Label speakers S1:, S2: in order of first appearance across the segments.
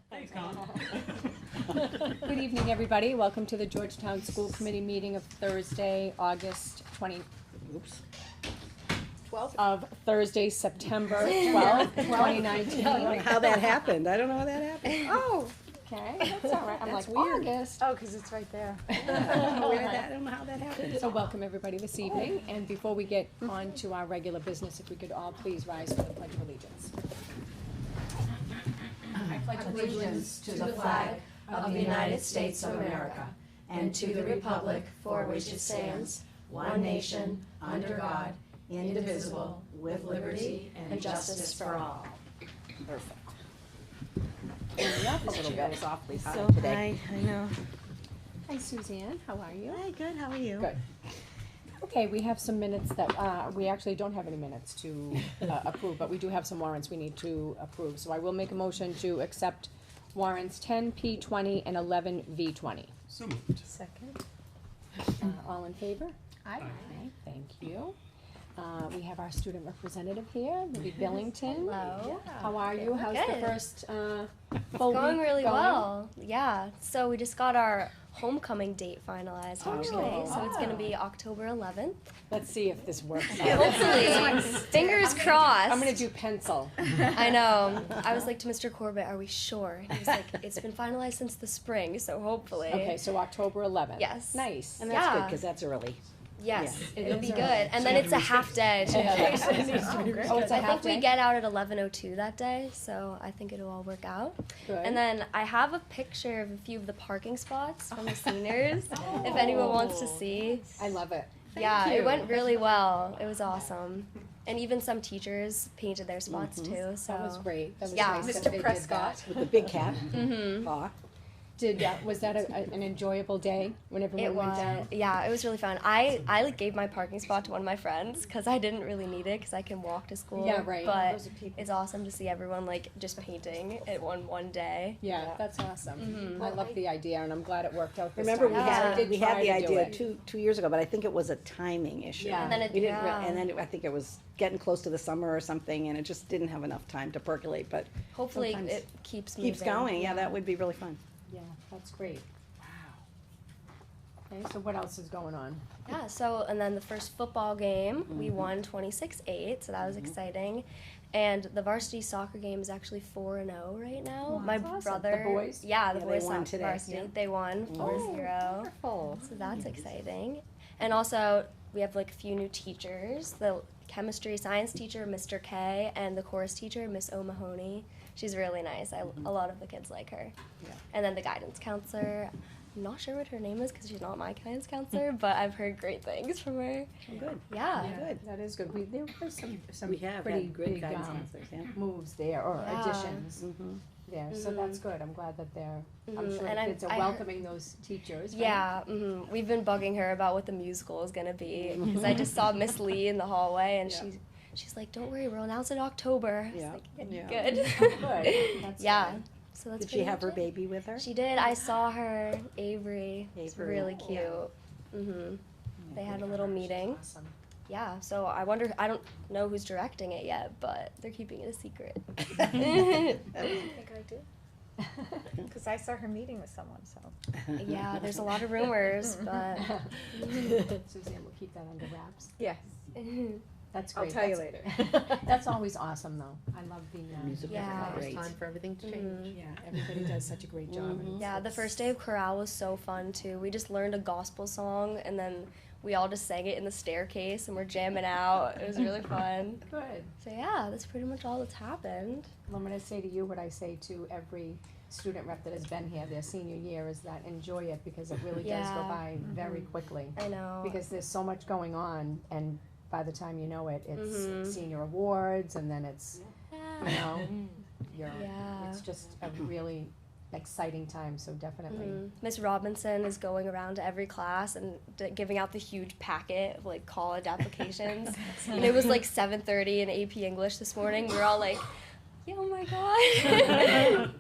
S1: Thanks, Colin.
S2: Good evening, everybody. Welcome to the Georgetown School Committee meeting of Thursday, August 20,
S3: 12th?
S2: of Thursday, September 12th, 2019.
S3: I don't know how that happened. I don't know how that happened. Oh,
S2: Okay, that's all right. I'm
S3: That's
S2: like,
S3: weird.
S2: August.
S4: Oh, because it's right there.
S3: I don't know how that happened.
S2: So welcome, everybody, this evening. And before we get on to our regular business, if we could all please rise for the Pledge of Allegiance. I pledge
S5: allegiance to the flag of the United States of America and to the republic for which it stands, one nation, under God, indivisible, with liberty and justice for all.
S3: Perfect.
S2: Up a
S3: This
S2: little
S3: chair
S2: bit.
S3: is awfully high
S4: So
S3: today.
S4: I know.
S2: Hi, Suzanne. How are you?
S4: Hi, good, how are you?
S2: Good. Okay, we have some minutes that, we actually don't have any minutes to approve, but we do have some warrants we need to approve. So I will make a motion to accept warrants 10P20 and 11V20.
S1: So moved.
S4: Second.
S2: All in favor?
S4: Aye.
S2: Okay, thank you. We have our student representative here, Libby Billington.
S6: Hello.
S2: How are you? How's the
S6: Good.
S2: first full
S6: Going
S2: week
S6: really
S2: going?
S6: well. Yeah. So we just got our homecoming date finalized actually.
S2: Oh.
S6: So it's gonna be October 11th.
S2: Let's see if this works out.
S6: Hopefully. Fingers crossed.
S2: I'm gonna do pencil.
S6: I know. I was like to Mr. Corbett, are we sure? He was like, it's been finalized since the spring, so hopefully.
S2: Okay, so October 11th.
S6: Yes.
S2: Nice.
S3: And that's good,
S6: Yeah.
S3: because that's early.
S6: Yes,
S2: Yeah.
S6: it'll
S2: It
S6: be
S2: is
S6: good.
S2: early.
S6: And then it's a half day too.
S2: Oh, it's a
S6: I
S2: half
S6: think we
S2: day?
S6: get out at 11:02 that day, so I think it'll all work out.
S2: Good.
S6: And then I have a picture of a few of the parking spots from the seniors, if anyone wants to see.
S2: I love it.
S6: Yeah,
S2: you.
S6: it went really well. It was awesome. And even some teachers painted their spots too, so.
S2: That was great. That was
S6: Yeah.
S2: nice that
S4: Mr.
S2: they did
S4: Prescott.
S2: that.
S3: With the big cap.
S6: Mm-hmm.
S3: Aw.
S2: Was that an enjoyable day when everyone
S6: It
S2: went
S6: was,
S2: down?
S6: yeah, it was really fun. I like gave my parking spot to one of my friends because I didn't really need it because I can walk to school.
S2: Yeah, right.
S6: But
S3: Those are people.
S6: it's awesome to see everyone like just painting it one day.
S2: Yeah, that's awesome.
S6: Mhm.
S2: I love the idea, and I'm glad it worked out this
S3: Remember,
S2: time.
S3: we
S6: Yeah.
S3: had,
S2: I did
S3: we
S2: try
S3: had the
S2: to do
S3: idea
S2: it.
S3: two years ago, but I think it was a timing issue.
S2: Yeah.
S6: And then it,
S3: We didn't,
S6: yeah.
S3: and then I think it was getting close to the summer or something, and it just didn't have enough time to percolate, but
S6: Hopefully
S3: sometimes
S6: it keeps moving.
S3: keeps going. Yeah, that would be really fun.
S2: Yeah, that's great. Okay, so what else is going on?
S6: Yeah, so, and then the first football game, we
S3: Mhm.
S6: won 26-8, so that was exciting. And the varsity soccer game is actually 4-0 right now.
S2: Wow,
S6: My
S2: that's awesome.
S6: brother.
S2: The boys?
S6: Yeah, the
S3: Yeah, they
S6: boys
S3: won today,
S6: varsity.
S3: yeah.
S6: They won 4-0.
S2: Wonderful.
S6: So that's exciting. And also, we have like a few new teachers. The chemistry science teacher, Mr. K, and the chorus teacher, Miss O'Mahony. She's really nice. A lot of the kids like her.
S3: Yeah.
S6: And then the guidance counselor. I'm not sure what her name is because she's not my guidance counselor, but I've heard great things from her.
S3: Good.
S6: Yeah.
S3: Good.
S2: That is good. There were some
S3: We have
S2: pretty
S3: had good
S2: big
S3: guidance counselors, yeah.
S2: moves there, or
S6: Yeah.
S2: additions
S3: Mm-hmm.
S2: there, so that's good. I'm glad that they're, I'm
S6: Mhm.
S2: sure the
S6: And
S2: kids are
S6: I heard-
S2: welcoming those teachers, right?
S6: Yeah, we've been bugging her about what the musical is gonna be because I just saw Miss Lee in the hallway and
S3: Yeah.
S6: she's like, "Don't worry, we'll announce it in October."
S3: Yeah.
S6: It's like,
S3: Yeah.
S6: good.
S2: Good. That's
S6: Yeah.
S2: good.
S6: So that's
S3: Did she
S6: pretty
S3: have her
S6: much it.
S3: baby with her?
S6: She did. I saw her, Avery. It's
S3: Avery.
S6: really cute. They had a little meeting.
S2: Awesome.
S6: Yeah. So I wonder. I don't know who's directing it yet, but they're keeping it a secret.
S4: I think I do, because I saw her meeting with someone, so.
S6: Yeah. There's a lot of rumors, but.
S2: Suzanne will keep that under wraps.
S4: Yes.
S2: That's
S4: I'll
S2: great.
S4: tell you
S2: That's- That's always awesome, though. I love the,
S3: Music
S6: Yeah.
S3: was great.
S4: for everything to
S6: Mhm.
S2: yeah, everybody does such a great job. and
S3: Mhm.
S6: Yeah, the first day of chorale was so fun too. We just learned a gospel song and then we all just sang it in the staircase and we're jamming out. It was really fun.
S2: Good.
S6: So yeah, that's pretty much all that's happened.
S2: Well, I'm gonna say to you what I say to every student rep that has been here their senior year is that enjoy it, because it really does go
S6: Yeah.
S2: by very quickly.
S6: I know.
S2: Because there's so much going on, and by the time you know it, it's
S6: Mhm.
S2: senior awards, and then it's, you
S6: Yeah.
S2: know, you're,
S6: Yeah.
S2: it's just a really exciting time, so definitely.
S6: Miss Robinson is going around to every class and giving out the huge packet of like college applications. And it was like 7:30 in AP English this morning. We were all like, yeah, oh my god.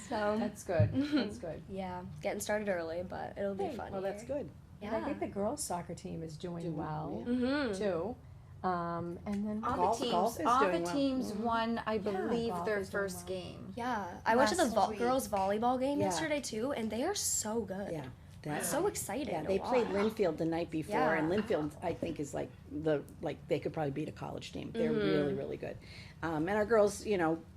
S6: So
S2: That's good, that's good.
S6: yeah, getting started early, but it'll be
S2: Hey,
S6: fun.
S3: Well, that's
S6: here.
S3: good.
S2: And I
S6: Yeah.
S2: think the girls soccer team is doing well,
S6: Mhm.
S2: too. And then
S4: All
S3: Golf-
S4: the teams,
S3: golf is
S4: all the
S3: doing well.
S4: teams won, I believe,
S2: golf
S4: their
S2: is doing
S4: first
S2: well.
S4: game.
S6: Yeah, I went to the
S4: Last week.
S6: girls volleyball game
S3: Yeah.
S6: yesterday too, and they are so good.
S3: Yeah. That's,
S6: So excited.
S3: yeah,
S6: to
S3: they played
S6: watch.
S3: Linfield the night before,
S6: Yeah.
S3: and Linfield, I think, is like they could probably beat a college team. They're
S6: Mm-hmm.
S3: really, really good. And our girls,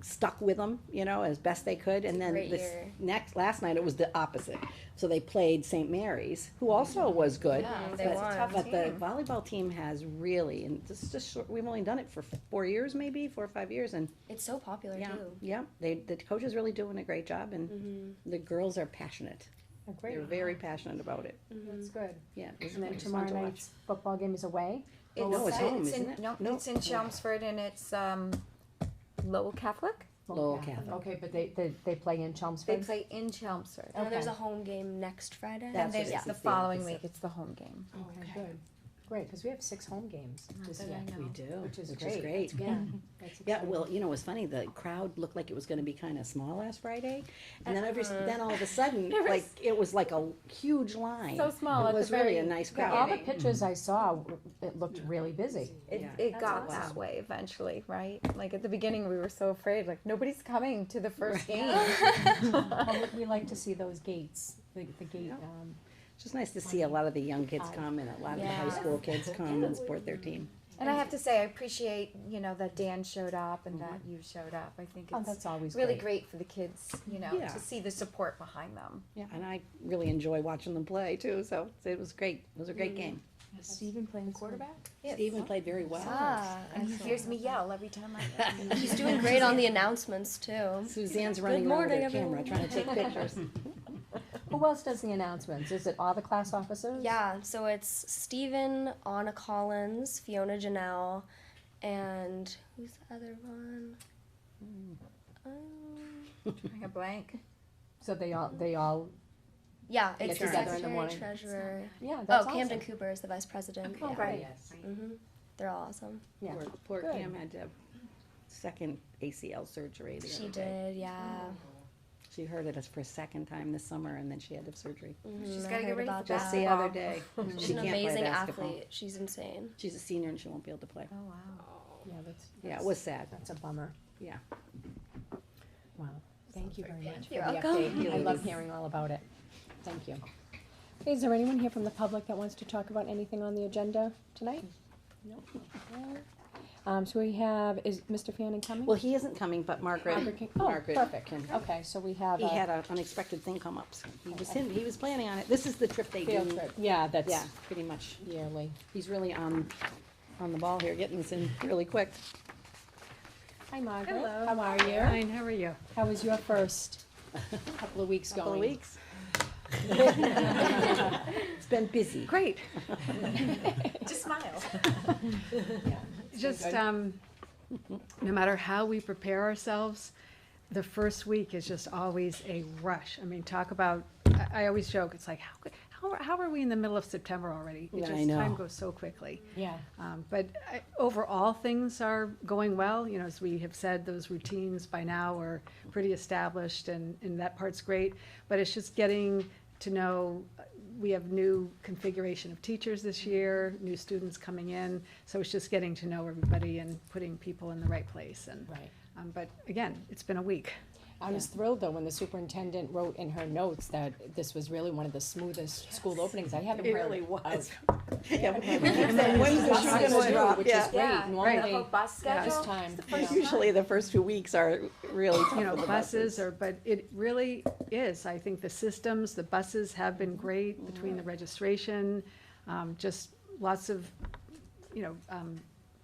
S3: stuck with them, as best they could, and then
S6: great year.
S3: last night it was the opposite. So they played St. Mary's, who also was good.
S6: Yeah, they
S3: but-
S6: won.
S4: tough
S3: But the
S4: team.
S3: volleyball team has really, and this is just short, we've only done it for 4 years, maybe 4 or 5 years, and
S6: It's so popular
S3: yeah,
S6: too.
S3: yeah, the coach is really doing a great job, and
S6: Mm-hmm.
S3: the girls are passionate.
S2: Oh, great.
S3: They're very passionate about it.
S2: That's good.
S3: Yeah, it was
S2: And then
S3: fun
S2: tomorrow
S3: to watch.
S2: night's football game is away.
S3: No, it's home,
S4: in,
S3: isn't it?
S4: No,
S3: No.
S4: it's in Chelmsford and it's, Lowell Catholic.
S3: Lowell Catholic.
S2: Okay, but they play in
S4: They
S2: Chelmsford?
S4: play in Chelmsford.
S6: And then there's
S2: Okay.
S6: a home game next Friday.
S3: That's
S4: And there's
S3: what it is,
S4: the
S3: it's the
S4: following
S3: opposite.
S4: week, it's the home game.
S2: Okay, good. Great, because we have 6 home games this
S4: that
S2: year.
S4: I know.
S3: We do,
S2: Which is
S3: Which
S2: great.
S3: is
S2: Yeah. That's
S3: Yeah,
S2: exciting.
S3: well, it was funny, the crowd looked like it was gonna be kinda small last Friday, and then all of a sudden, like, it was like a huge line.
S4: So small
S3: It
S4: at the
S3: was really
S4: very
S3: a nice
S2: Yeah, all
S3: crowd.
S2: the pictures I saw, it looked really busy.
S4: It,
S3: Yeah.
S4: it
S2: That's
S4: got
S2: awesome.
S4: that way eventually, right? Like at the beginning, we were so afraid, like nobody's coming to the first game.
S2: Well, we like to see those gates, the gate,
S3: It's just nice to see a lot of the young kids come, and a lot of the high
S6: Yeah.
S3: school kids come and support their team.
S4: And I have to say, I appreciate, that Dan showed up and that you showed up. I think
S2: oh,
S4: it's
S2: that's always
S4: really
S2: great.
S4: great for the kids,
S3: Yeah.
S4: to see the support behind them.
S3: Yeah, and I really enjoy watching them play too, so it was great. It was a great game.
S2: Steven playing quarterback?
S3: Stephen played very well.
S6: Ah,
S4: And he hears me yell every time I
S6: he's doing great on the announcements too.
S3: Suzanne's running around with
S6: morning,
S3: her camera,
S6: everyone.
S3: trying to take pictures.
S2: Who else does the announcements? Is it all the class officers?
S6: Yeah, so it's Steven, Anna Collins, Fiona Janelle, and who's the other one?
S4: Drawing a blank.
S2: So they all,
S6: Yeah,
S2: Get
S6: it's the
S2: together in the
S6: secretary,
S2: morning.
S6: treasurer.
S2: yeah,
S6: Oh,
S2: that's
S6: Camden
S2: awesome.
S6: Cooper is the vice president.
S2: Oh,
S6: yeah.
S2: great.
S6: They're all awesome.
S2: Yeah.
S3: Poor
S2: Good.
S3: Cam had to have second ACL surgery. the
S6: She
S3: other day.
S6: did, yeah.
S3: She heard it as for a second time this summer, and then she had to have surgery.
S4: She's
S6: I
S4: gotta get
S6: heard
S4: ready
S6: about
S4: for
S3: Just
S6: that.
S3: the other day.
S6: She's
S3: She
S6: an
S3: can't play
S6: amazing
S3: basketball.
S6: athlete. She's insane.
S3: She's a senior and she won't be able to play.
S4: Oh, wow.
S2: Yeah, that's.
S3: Yeah, it was sad.
S2: That's a bummer.
S3: Yeah.
S2: Wow, thank you very much for
S6: You're
S2: the
S6: welcome.
S2: update. I love hearing all about it. Thank you. Okay, is there anyone here from the public that wants to talk about anything on the agenda tonight? No. So we have, is Mr. Fanning coming?
S3: Well, he isn't coming, but Margaret.
S2: Margaret can- oh,
S3: Margaret
S2: perfect.
S3: can-
S2: Okay, so we have
S3: He
S2: a
S3: had an unexpected thing come up. So he was planning on it. This is the trip they do.
S2: field trip. Yeah, that's
S3: Yeah, pretty much.
S2: yearly.
S3: He's really on the ball here, getting this in really quick.
S2: Hi, Margaret.
S4: Hello.
S2: How are you?
S1: Fine, how are you?
S2: How was your first couple of weeks
S3: Couple of
S2: going?
S3: weeks. It's been busy.
S1: Great.
S4: Just smile.
S1: Just, no matter how we prepare ourselves, the first week is just always a rush. I mean, talk about, I always joke, it's like, how are we in the middle of September already?
S3: Yeah, I
S1: It just,
S3: know.
S1: time goes so quickly.
S2: Yeah.
S1: But overall, things are going well. You know, as we have said, those routines by now are pretty established, and that part's great. But it's just getting to know, we have new configuration of teachers this year, new students coming in, so it's just getting to know everybody and putting people in the right place. And
S2: Right.
S1: but again, it's been a week.
S2: I was thrilled though when the superintendent wrote in her notes that this was really one of the smoothest school openings. I haven't
S3: It
S2: heard.
S3: really was.
S2: of-
S3: Yeah,
S2: When's
S3: when's the shoe gonna drop?
S2: Which
S3: Yeah.
S2: is great.
S4: Yeah.
S2: Normally,
S4: The whole bus schedule.
S2: this time.
S3: Usually the first 2 weeks are really tough
S1: You know,
S3: for the
S1: buses are, but it really is. I think the systems, the buses have been great between the registration, just lots of,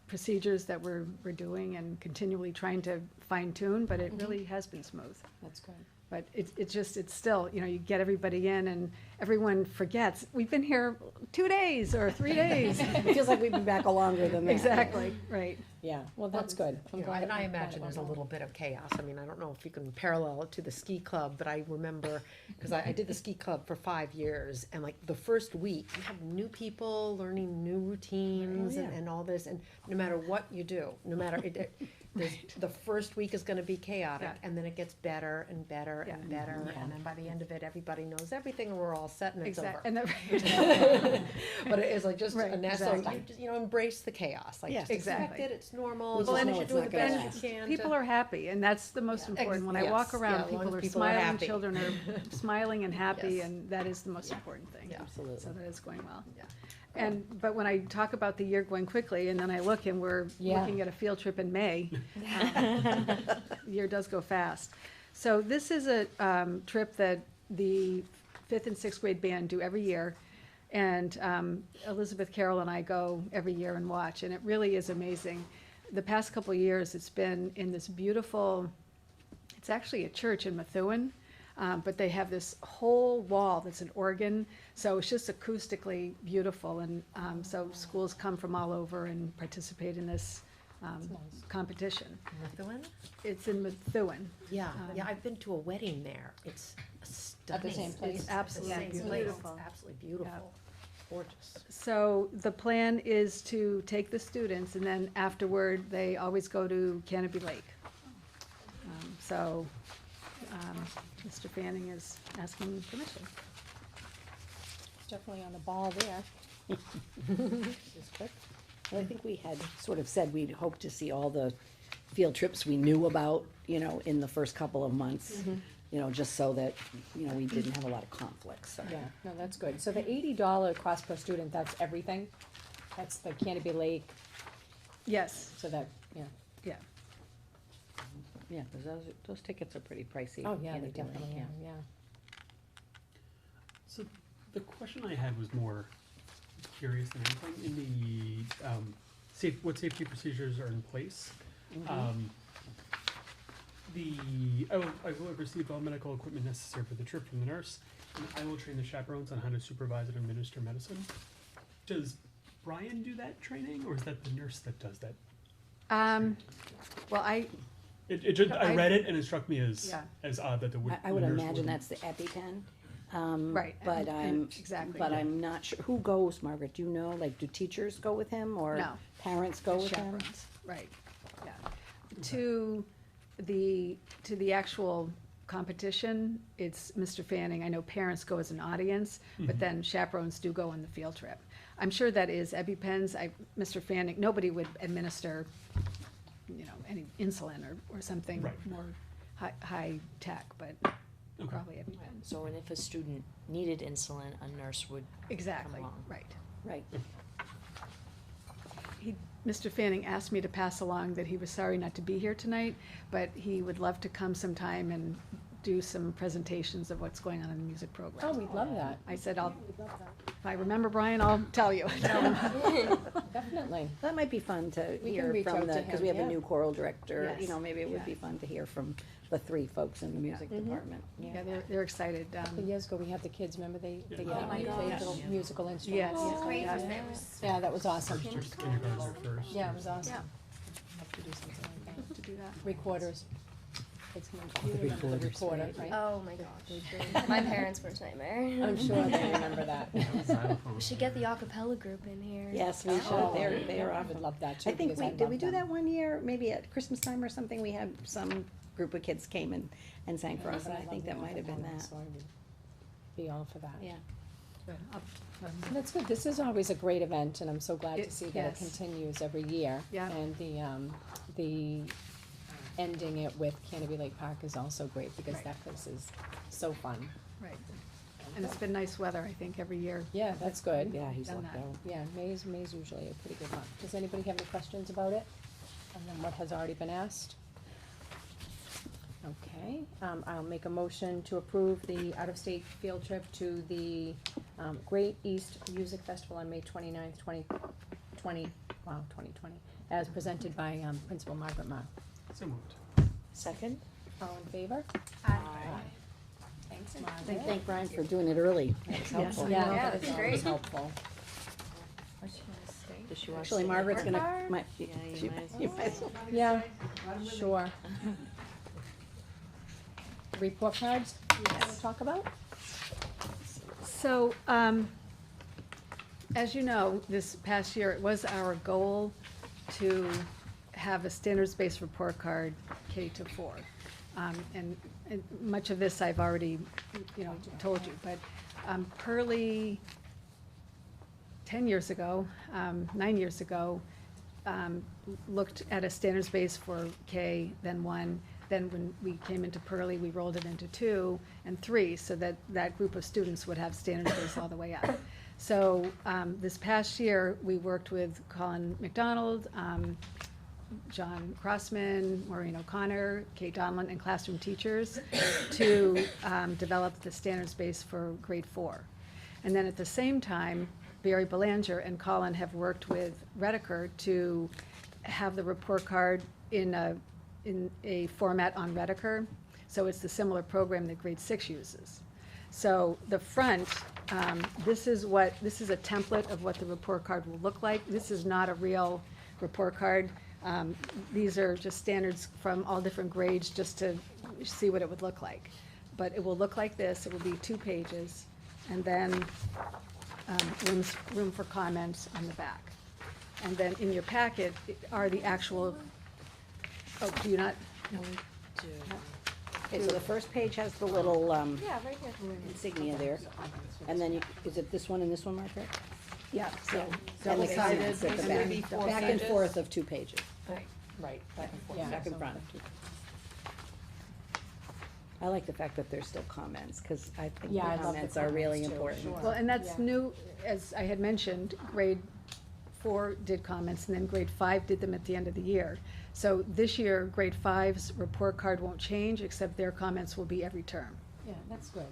S1: procedures that we're doing and continually trying to fine tune, but it really has been smooth.
S2: That's good.
S1: But it's still, you get everybody in and everyone forgets, we've been here 2 days or 3 days.
S3: It feels like we've been back longer than that.
S1: Exactly, right.
S2: Yeah, well, that's good. I'm
S7: You know,
S2: glad
S7: and I
S2: it- glad it
S7: imagine
S2: went
S7: there's a
S2: well.
S7: little bit of chaos. I mean, I don't know if you can parallel it to the ski club, but I remember, because I did the ski club for 5 years, and like the first week, you have new people learning new routines
S3: Oh, yeah.
S7: and all this, and no matter what you do, no matter, the first week is gonna be chaotic,
S1: Yeah.
S7: and then it gets better and better
S1: Yeah.
S7: and better, and then by the end of it, everybody knows everything, and we're all set and it's over.
S1: Exactly, and
S7: But it is like just
S1: Right,
S7: a natural,
S1: exactly.
S7: you know, embrace the chaos, like
S3: Yeah.
S7: just expect
S1: Exactly.
S7: it, it's normal,
S3: We
S7: as long
S3: just
S7: as
S3: know
S7: you're
S3: it's
S7: doing
S3: not
S7: the
S3: gonna
S7: best
S3: last.
S7: you can.
S1: people are happy, and that's the most important. When I walk
S7: yes, yeah,
S1: around,
S7: as long
S1: people
S7: as
S1: are
S7: people are
S1: smiling,
S7: happy.
S1: children are smiling and happy,
S7: Yes.
S1: and that is the most important thing.
S7: Yeah.
S3: Absolutely.
S1: So that is going well.
S7: Yeah.
S1: But when I talk about the year going quickly, and then I look and we're
S2: Yeah.
S1: looking at a field trip in May, the year does go fast. So this is a trip that the fifth and sixth grade band do every year. And Elizabeth Carroll and I go every year and watch, and it really is amazing. The past couple of years, it's been in this beautiful, it's actually a church in Methuen, but they have this whole wall that's an organ, so it's just acoustically beautiful, and so schools come from all over and participate in this competition.
S7: Methuen?
S1: It's in Methuen.
S7: Yeah, yeah, I've been to a wedding there, it's stunning.
S2: At the same place?
S1: It's absolutely
S7: Same place.
S1: beautiful.
S7: It's absolutely beautiful, gorgeous.
S1: So the plan is to take the students, and then afterward, they always go to Canopy Lake. So Mr. Fanning is asking permission.
S2: It's definitely on the ball there.
S3: It's quick. Well, I think we had sort of said we'd hope to see all the field trips we knew about, you know, in the first couple of months. You know, just so that, you know, we didn't have a lot of conflicts, so.
S2: Yeah, no, that's good. So the $80 cost per student, that's everything? That's the Canopy Lake,
S1: Yes,
S2: so that, yeah.
S1: yeah.
S3: Yeah, because those tickets are pretty pricey.
S2: Oh, yeah, they
S3: Canopy Lake,
S2: definitely
S3: yeah.
S2: are, yeah.
S8: So the question I had was more curious than anything. In the what safety procedures are in place? I will have received all medical equipment necessary for the trip from the nurse, and I will train the chaperones on how to supervise and administer medicine. Does Brian do that training, or is that the nurse that does that?
S1: Well, I
S8: I read it and it struck me as
S1: Yeah.
S8: odd that the
S3: I would
S8: nurse
S3: imagine
S8: wouldn't.
S3: that's the EpiPen.
S1: Right,
S3: But
S1: exactly.
S3: but I'm not sure, who goes, Margaret, do you know, like, do teachers go with him, or
S1: No.
S3: parents go with him?
S1: chaperones, right, yeah. To the actual competition, it's Mr. Fanning. I know parents go as an audience, but then chaperones do go on the field trip. I'm sure that is EpiPens. Mr. Fanning, nobody would administer, you know, any insulin or something
S8: Right.
S1: more high tech, but probably EpiPens.
S5: So, and if a student needed insulin, a nurse would
S1: Exactly,
S5: along.
S1: right.
S3: Right,
S1: Mr. Fanning asked me to pass along that he was sorry not to be here tonight, but he would love to come sometime and do some presentations of what's going on in the music program.
S2: Oh, we'd love that.
S1: I said,
S2: We'd love that.
S1: if I remember Brian, I'll tell you.
S2: Definitely.
S3: that might be fun to
S2: We can
S3: hear
S2: reach
S3: from
S2: out
S3: the,
S2: to
S3: because
S2: him,
S3: we have
S2: yeah.
S3: a new choral director, you
S1: Yes.
S3: know, maybe it would
S1: Yeah.
S3: be fun to hear from the three folks in the music department,
S1: Yeah, they're excited.
S2: A couple years ago, we had the kids, remember they
S8: Yeah.
S2: got
S5: my
S2: played
S5: gosh.
S2: little musical
S1: Yes.
S2: instruments? Yeah, that was awesome.
S8: First kindergartner first.
S2: Yeah, it was awesome. Have to do something like that.
S1: To do that.
S2: Recorders. It's, you remember the recorder, right?
S6: Oh my gosh. My parents' worst nightmare.
S2: I'm sure they remember that.
S8: Xylophone.
S6: We should get the acapella group in here.
S3: Yes, we should,
S2: Oh,
S3: they're
S2: I
S3: awesome.
S2: would love that too.
S3: I think
S2: because
S3: did we
S2: love
S3: do
S2: them.
S3: that one year, maybe at Christmas time or something, we had some group of kids came and sang for us, and I think that might have been that,
S2: So I would be all for that.
S3: yeah.
S1: Good.
S2: That's good. This is always a great event, and I'm so glad to
S1: It-
S2: see that
S1: yes.
S2: it continues every year.
S1: Yeah.
S2: And the ending it with Canopy Lake Park is also great, because
S1: Right.
S2: that place is so fun.
S1: Right. And it's been nice weather, I think, every year.
S2: Yeah, that's good.
S3: Yeah, he's
S1: Done
S3: lucked
S1: that.
S3: out.
S2: Yeah, May's usually a pretty good month. Does anybody have any questions about it? And then what has already been asked? Okay, I'll make a motion to approve the out-of-state field trip to the, Great East Music Festival on May 29th, 2020, as presented by, Principal Margaret Ma.
S8: So moved.
S5: Second?
S2: All in favor? Thanks,
S3: I
S2: Margaret.
S3: thank Brian for doing it early, that was
S1: Yes.
S3: helpful.
S2: Yeah,
S6: Yeah,
S2: that is
S6: that's
S2: always
S6: great.
S2: helpful.
S5: Does she want to
S3: Actually,
S5: say
S3: Margaret's
S5: anything?
S3: gonna,
S5: Yeah, you might as well.
S3: you might as well.
S2: Yeah, sure. Report cards, you wanna talk about?
S1: So, as you know, this past year, it was our goal to have a standards-based report card K to 4. And much of this I've already, told you, but Pearlie, 10 years ago, 9 years ago, looked at a standards base for K, then 1. Then when we came into Pearlie, we rolled it into 2 and 3, so that that group of students would have standards base all the way up. So this past year, we worked with Colin McDonald, John Crossman, Maureen O'Connor, Kate Donlin, and classroom teachers to develop the standards base for grade 4. And then at the same time, Barry Belanger and Colin have worked with Redeker to have the report card in a format on Redeker. So it's the similar program that grade 6 uses. So the front, this is a template of what the report card will look like. This is not a real report card. These are just standards from all different grades just to see what it would look like. But it will look like this. It will be 2 pages, and then room for comments on the back. And then in your packet are the actual, oh, do you not? No.
S3: Okay, so the first page has the little,
S4: Yeah, right here.
S3: insignia there, and then is it this one and this one, Margaret?
S1: Yeah, so
S3: And
S1: double
S3: the comments
S1: sided.
S3: at the
S2: maybe
S3: back,
S2: 4
S3: back and
S2: pages.
S3: forth of 2 pages,
S2: Right, back and forth.
S3: back and front. I like the fact that there's still comments, cause I think the
S2: Yeah, I love the
S3: comments are really
S2: comments too,
S3: important.
S2: sure.
S1: Well, and that's
S2: Yeah.
S1: new, as I had mentioned, grade 4 did comments, and then grade 5 did them at the end of the year. So this year, grade 5's report card won't change, except their comments will be every term.
S2: Yeah, that's good.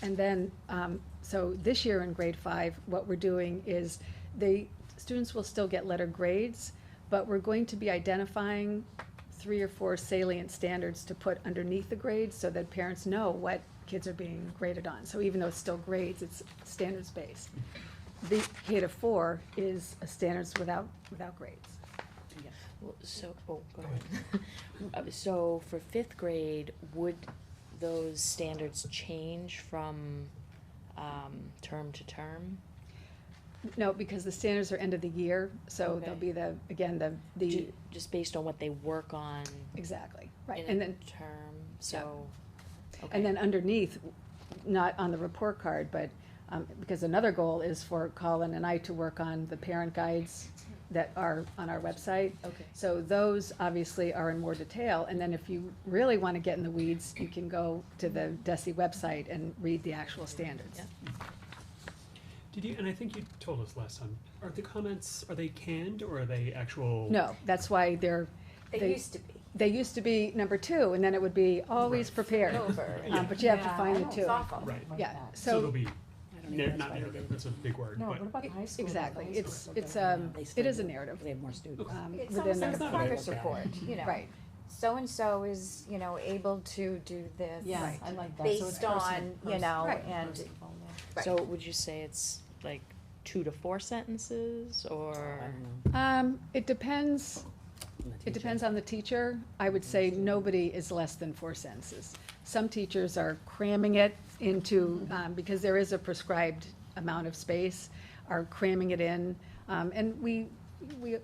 S1: And then, so this year in grade 5, what we're doing is the students will still get letter grades, but we're going to be identifying 3 or 4 salient standards to put underneath the grades so that parents know what kids are being graded on. So even though it's still grades, it's standards based. The K to 4 is a standards without grades.
S9: Well, so, oh, go ahead. So for 5th grade, would those standards change from, term to term?
S1: No, because the standards are end of the year, so
S9: Okay.
S1: they'll be the
S9: Just based on what they work on
S1: exactly, right.
S9: in
S1: And
S9: a
S1: then,
S9: term, so, okay.
S1: and then underneath, not on the report card, but, because another goal is for Colin and I to work on the parent guides that are on our website.
S9: Okay.
S1: So those obviously are in more detail, and then if you really wanna get in the weeds, you can go to the DESI website and read the actual standards.
S9: Yeah.
S8: Did you, and I think you told us last time, are the comments, are they canned or are they actual?
S1: No, that's why
S4: They used to be.
S1: they used to be number 2, and then it would be always
S8: Right.
S1: prepared.
S4: Over.
S1: But you have to
S2: Yeah,
S1: find
S2: I
S1: the
S2: know,
S1: 2.
S2: it's awful.
S8: Right.
S1: Yeah,
S8: So they'll be,
S3: I don't even know
S8: not
S3: why we
S8: narrative,
S3: did
S8: that's a big word,
S2: No,
S8: but.
S2: what about the high school?
S1: Exactly,
S2: The high
S1: it's,
S2: school
S1: it's,
S2: doesn't.
S3: They
S1: it
S3: still
S1: is a
S3: do.
S1: narrative.
S3: They have more students.
S4: It's
S1: Within
S4: almost like
S1: the-
S4: a progress report, you know.
S1: Right,
S4: So-and-so is, able to do this.
S2: Yeah, I like that. So it's
S4: Based on,
S2: personal.
S1: Right.
S4: and, Right.
S9: So would you say it's like 2 to 4 sentences, or?
S3: I don't know.
S1: it depends,
S3: from the
S1: it
S3: teacher.
S1: depends on the teacher. I would say nobody is less than 4 sentences. Some teachers are cramming it into, because there is a prescribed amount of space, are cramming it in. And we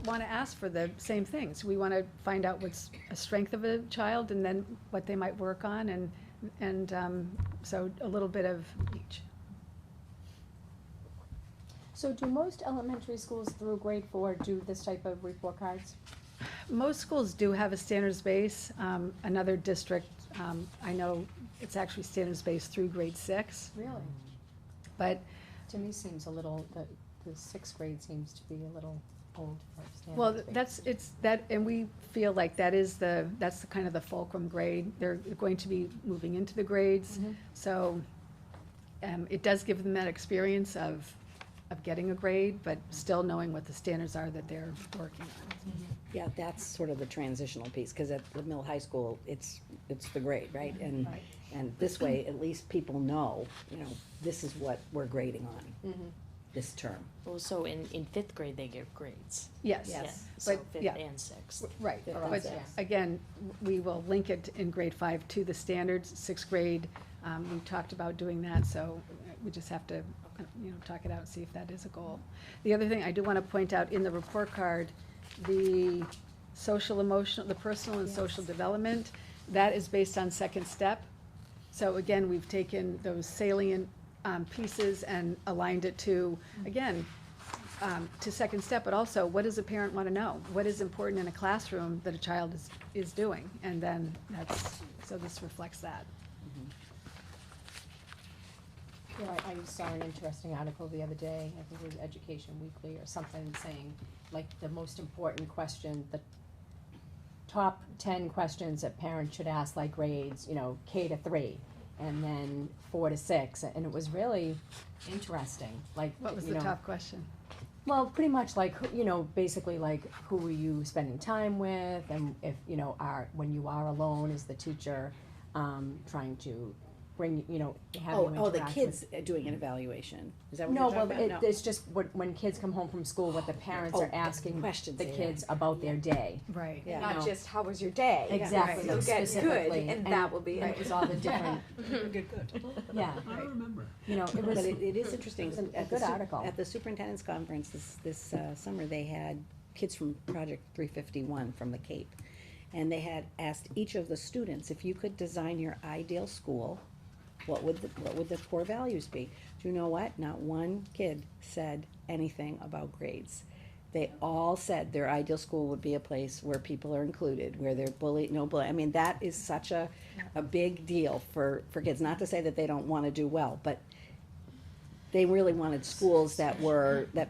S1: wanna ask for the same things. We wanna find out what's a strength of a child and then what they might work on, and so a little bit of each.
S2: So do most elementary schools through grade 4 do this type of report cards?
S1: Most schools do have a standards base. Another district, I know it's actually standards based through grade 6,
S2: Really?
S1: but,
S2: To me seems a little, the 6th grade seems to be a little old for standards.
S1: well,
S2: based.
S1: and we feel like that's the kind of the fulcrum grade. They're going to be moving into the grades,
S2: Mhm.
S1: so, it does give them that experience of getting a grade, but still knowing what the standards are that they're working on.
S3: Yeah, that's sort of the transitional piece, cause at the middle high school, it's the grade, right?
S1: Right.
S3: And this way, at least people know, this is what we're grading on
S2: Mhm.
S3: this term.
S9: Well, so in 5th grade, they get grades.
S1: Yes.
S3: Yes.
S9: Yeah, so
S1: But,
S9: 5th
S1: yeah.
S9: and 6th.
S1: Right,
S3: Fifth and
S1: but
S3: sixth.
S1: again, we will link it in grade 5 to the standards, 6th grade, we talked about doing that, so we just have to, talk it out and see if that is a goal. The other thing I do wanna point out, in the report card, the the personal and social development, that is based on second step. So again, we've taken those salient pieces and aligned it to, again, to second step, but also, what does a parent want to know? What is important in a classroom that a child is doing? And then so this reflects that.
S2: Yeah, I saw an interesting article the other day, I think it was Education Weekly or something, saying, like, the most important question, the top 10 questions that parents should ask, like grades, K to 3, and then 4 to 6, and it was really interesting, like,
S1: What was the top question?
S2: Well, pretty much like, basically like, who are you spending time with, and if, when you are alone, is the teacher, trying to bring, have you interact
S3: The
S2: with.
S3: kids doing an evaluation, is that what
S2: No,
S3: you're
S2: well,
S3: talking about? No.
S2: it's just when kids come home from school, what the parents are
S3: Oh,
S2: asking
S3: questions
S2: the
S3: they
S2: kids about their day.
S1: Right.
S3: Yeah.
S2: No.
S4: Not just, how was your day?
S2: Exactly,
S4: You'll get good,
S2: specifically,
S4: and that will be
S2: and
S4: it.
S2: it was all the different,
S8: Get good.
S2: yeah,
S8: I don't remember.
S2: it was,
S3: But it is interesting,
S2: It's a
S3: at
S2: good
S3: the
S2: article.
S3: at the superintendent's conference this summer, they had kids from Project 351 from the Cape. And they had asked each of the students, if you could design your ideal school, what would the core values be? Do you know what? Not one kid said anything about grades. They all said their ideal school would be a place where people are included, where they're bullied, no bully. I mean, that is such a big deal for kids. Not to say that they don't wanna do well, but they really wanted schools that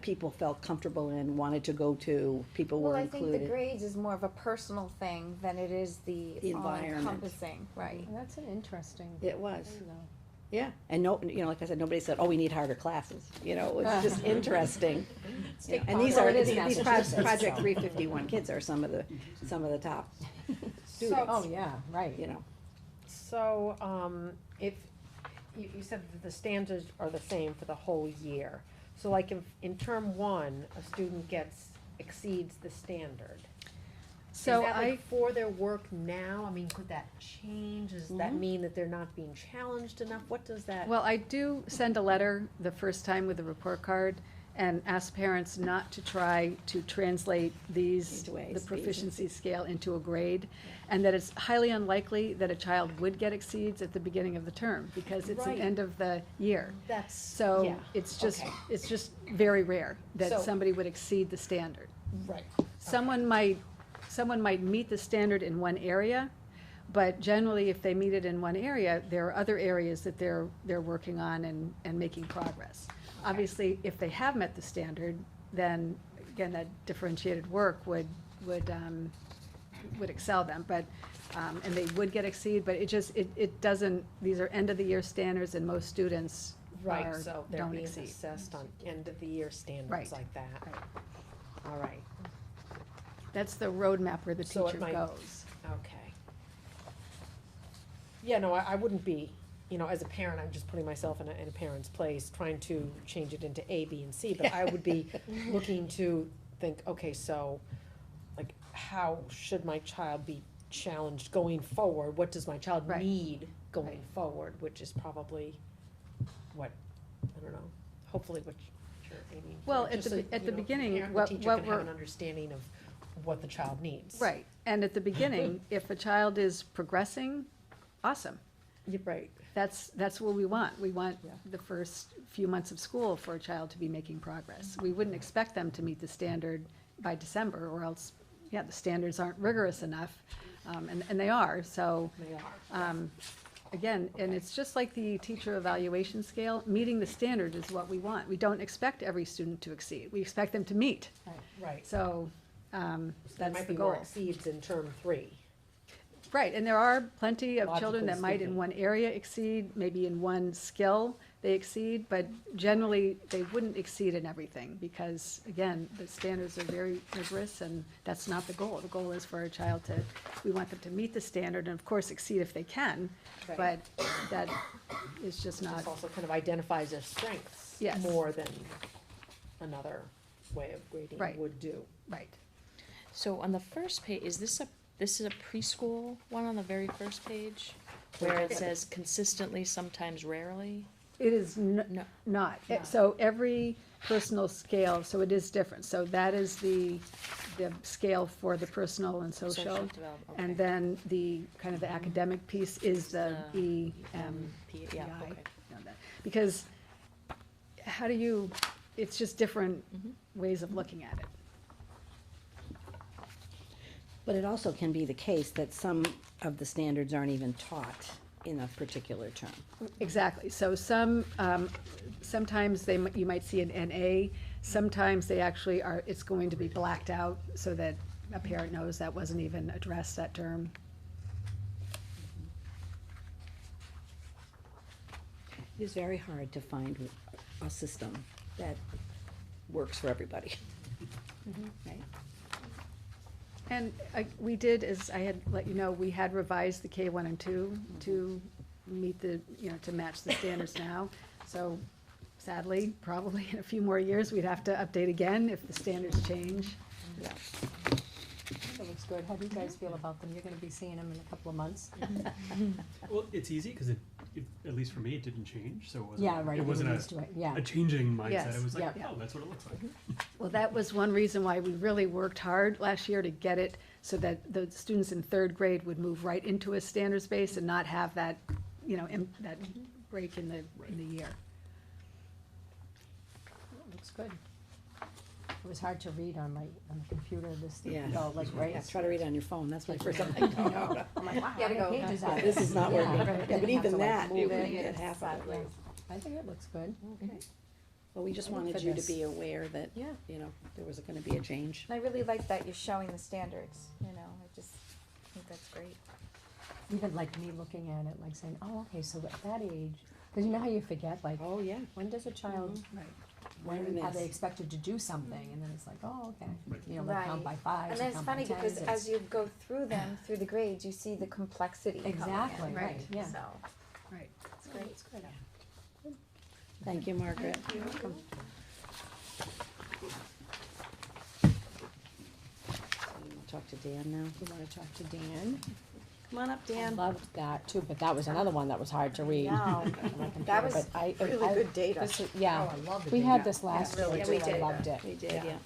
S3: people felt comfortable in, wanted to go to, people
S4: Well,
S3: were
S4: I think the
S3: included.
S4: grades is more of a personal thing than it is the
S3: The environment.
S4: all-encompassing, right?
S2: that's an interesting,
S3: It was.
S2: you know.
S3: Yeah, and like I said, nobody said, oh, we need harder classes, it's just interesting. Yeah, and these
S2: Well,
S3: are,
S2: it is
S3: these
S2: Massachusetts,
S3: Project
S2: so.
S3: 351 kids are some of the top students,
S2: Oh, yeah, right.
S7: So, if, you said that the standards are the same for the whole year. So like if, in term 1, a student exceeds the standard.
S1: So
S7: Is that
S1: I,
S7: like for their work now? I mean, could that change? Does that mean that they're not being challenged enough? What does that?
S1: well, I do send a letter the first time with a report card and ask parents not to try to translate the proficiency scale into a grade, and that it's highly unlikely that a child would get exceeds at the beginning of the term, because it's
S7: Right.
S1: the end of the year.
S7: That's,
S1: So
S7: yeah,
S1: it's just,
S7: okay.
S1: it's just very rare that
S7: So-
S1: somebody would exceed the standard.
S7: right.
S1: Someone might meet the standard in one area, but generally, if they meet it in one area, there are other areas that they're working on and making progress. Obviously, if they have met the standard, then, again, that differentiated work would excel them, but, and they would get exceed, but it doesn't, these are end-of-the-year standards, and most students
S7: Right, so they're
S1: don't
S7: being
S1: exceed.
S7: assessed on end of the year standards
S1: Right.
S7: like that.
S1: Right.
S7: All right,
S1: That's the roadmap where the
S7: So it
S1: teacher
S7: might-
S1: goes.
S7: okay. Yeah, no, I wouldn't be, as a parent, I'm just putting myself in a parent's place, trying to change it into A, B, and C, but I would be looking to think, okay, so, like, how should my child be challenged going forward? What does my child
S1: Right.
S7: need going
S1: Right.
S7: forward, which is probably what, I don't know, hopefully what you're aiming for.
S1: Well, at
S7: just
S1: the
S7: so,
S1: be- at the beginning,
S7: parent and
S1: what-
S7: teacher
S1: what
S7: can have
S1: we're-
S7: an understanding of what the child needs.
S1: Right, and at the beginning, if a child is progressing, awesome.
S7: You're right.
S1: That's what we want. We want
S7: Yeah.
S1: the first few months of school for a child to be making progress. We wouldn't expect them to meet the standard by December, or else, yeah, the standards aren't rigorous enough, and they are, so.
S7: They are.
S1: Again, and it's just like the teacher evaluation scale, meeting the standard is what we want. We don't expect every student to exceed, we expect them to meet,
S7: Right.
S1: so,
S7: There
S1: that's
S7: might
S1: the
S7: be more
S1: goal.
S7: exceeds in term 3.
S1: Right, and there are plenty of children
S7: Logically
S1: that might in
S7: speaking.
S1: one area exceed, maybe in one skill they exceed, but generally, they wouldn't exceed in everything, because, again, the standards are very rigorous, and that's not the goal. The goal is for a child to, we want them to meet the standard, and of course, exceed if they can,
S7: Right.
S1: but that is just not,
S7: This also kind of identifies their strengths
S1: Yes.
S7: more than another way of grading
S1: Right.
S7: would do.
S1: right.
S9: So on the first page, this is a preschool one on the very first page? Where it says consistently, sometimes rarely?
S1: It is
S9: No.
S1: not.
S9: Not.
S1: So every personal scale, so it is different. So that is the scale for the personal and social.
S9: development, okay.
S1: And then the, kind of the academic piece is the
S9: The
S1: EMPI.
S9: yeah, okay.
S1: Because how do you, it's just different ways of looking at it.
S3: But it also can be the case that some of the standards aren't even taught in a particular term.
S1: Exactly, so sometimes you might see an NA, sometimes they actually are, it's going to be blacked out so that a parent knows that wasn't even addressed, that term.
S3: It is very hard to find a system that works for everybody. Right?
S1: And we did, as I had let you know, we had revised the K1 and 2 to meet the, to match the standards now. So sadly, probably in a few more years, we'd have to update again if the standards change.
S3: Yeah.
S2: That looks good. How do you guys feel about them? You're gonna be seeing them in a couple of months.
S8: Well, it's easy because at least for me, it didn't change, so it wasn't.
S2: Yeah, right,
S8: It wasn't
S2: used to it, yeah.
S8: a changing mindset.
S1: Yes,
S8: It was like,
S2: yeah.
S8: oh, that's what it looks like.
S1: Well, that was one reason why we really worked hard last year to get it so that the students in third grade would move right into a standards base and not have that, that break in the year.
S2: Looks good. It was hard to read on the computer, this,
S3: Yeah.
S2: like, right?
S3: Yeah, try to read it on your phone, that's my first thing. No,
S2: I'm like, wow,
S4: Gotta
S2: how
S4: go.
S2: many pages are
S3: This is not
S2: there?
S3: working.
S2: right.
S3: Yeah,
S2: Didn't
S3: but
S2: have
S3: even
S2: to, like,
S3: that,
S2: move
S3: you
S2: it.
S3: wouldn't get half of it right.
S2: I think it looks good.
S3: Well, we just
S2: I look
S3: wanted
S2: for
S3: you to
S2: this.
S3: be aware that,
S4: Yeah.
S3: there was gonna be a change.
S4: And I really like that you're showing the standards, I just think that's great.
S2: Even like me looking at it, like saying, oh, okay, so at that age, cause you know how you forget, like,
S3: Oh, yeah.
S2: when does a child,
S3: Learn
S2: when are they
S3: this.
S2: expected to do something, and then it's like, oh, okay,
S8: Right.
S2: like count by fives,
S4: And then it's
S2: count by
S4: funny
S2: tens,
S4: because
S2: it's-
S4: as you go through them, through the grades, you see the complexity coming in,
S2: Exactly, right, yeah.
S4: So,
S1: Right.
S4: it's great.
S2: It's good.
S3: Thank you, Margaret.
S1: You're welcome.
S3: Talk to Dan now.
S2: You wanna talk to Dan?
S3: Come on up,
S2: I
S3: Dan.
S2: loved that too, but that was another one that was hard to read.
S4: No,
S2: on my computer,
S4: that was
S2: but I-
S4: really
S2: I-
S4: good data.
S2: this is- Yeah, we had this last year
S4: really
S2: too,
S4: good
S2: I
S4: data.
S2: loved it.
S3: We did, yeah.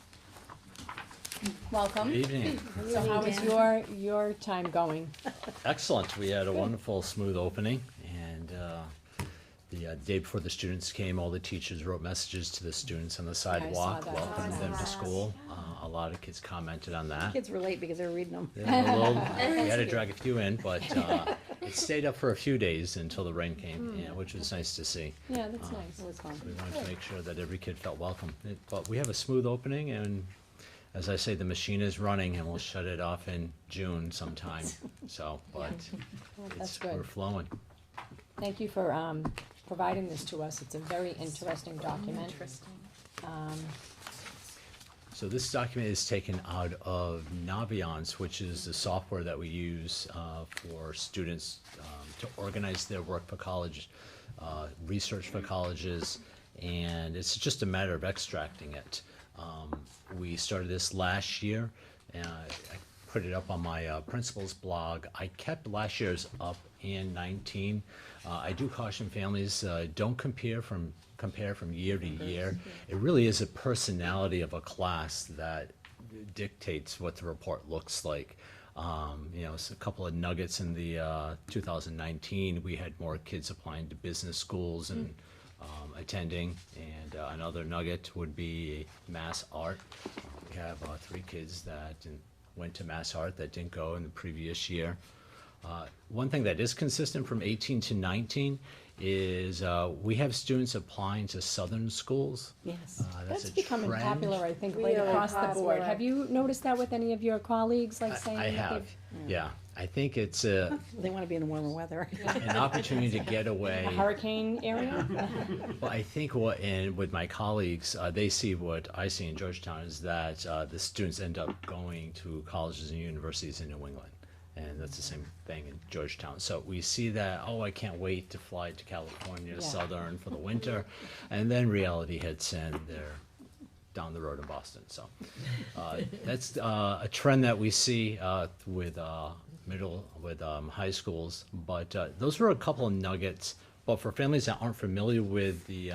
S2: Welcome.
S10: Good evening.
S2: So how was your time going?
S10: Excellent. We had a wonderful, smooth opening, and the day before the students came, all the teachers wrote messages to the students on the sidewalk,
S2: that.
S10: welcoming them to
S4: Nice.
S10: school. A lot of kids commented on that.
S3: Kids were late because they were reading them.
S10: They were a little- we had to drag a few in, but it stayed up for a few days until the rain came, which was nice to see.
S2: Yeah, that's
S3: It
S2: nice.
S3: was fun.
S10: We wanted to make sure that every kid felt welcome. But we have a smooth opening, and as I say, the machine is running, and we'll shut it off in June sometime. So, but
S2: That's
S10: we're
S2: good.
S10: flowing.
S2: Thank you for providing this to us. It's a very interesting document.
S10: So this document is taken out of Naviance, which is the software that we use for students to organize their work for college, research for colleges, and it's just a matter of extracting it. We started this last year, and I put it up on my principal's blog. I kept last year's up and 19. I do caution families, don't compare from year to year. It really is a personality of a class that dictates what the report looks like. It's a couple of nuggets in the 2019. We had more kids applying to business schools and attending, and another nugget would be Mass Art. We have 3 kids that went to Mass Art that didn't go in the previous year. One thing that is consistent from 18 to 19 is we have students applying to Southern schools.
S3: Yes.
S2: That's
S10: a
S2: becoming
S10: trend.
S2: popular, I think, right
S4: Really
S2: across the board.
S4: popular.
S2: Have you noticed that with any of your colleagues, like saying?
S10: I
S2: that
S10: have, yeah. I think it's a,
S3: They wanna be in the warmer weather.
S10: an opportunity to get away.
S2: A hurricane area?
S10: Well, I think with my colleagues, they see what I see in Georgetown is that the students end up going to colleges and universities in New England. And that's the same thing in Georgetown. So we see that, oh, I can't wait to fly to California,
S2: Yeah.
S10: Southern for the winter. And then reality hits in, they're down the road in Boston. So that's a trend that we see with high schools. But those were a couple of nuggets But for families that aren't familiar with the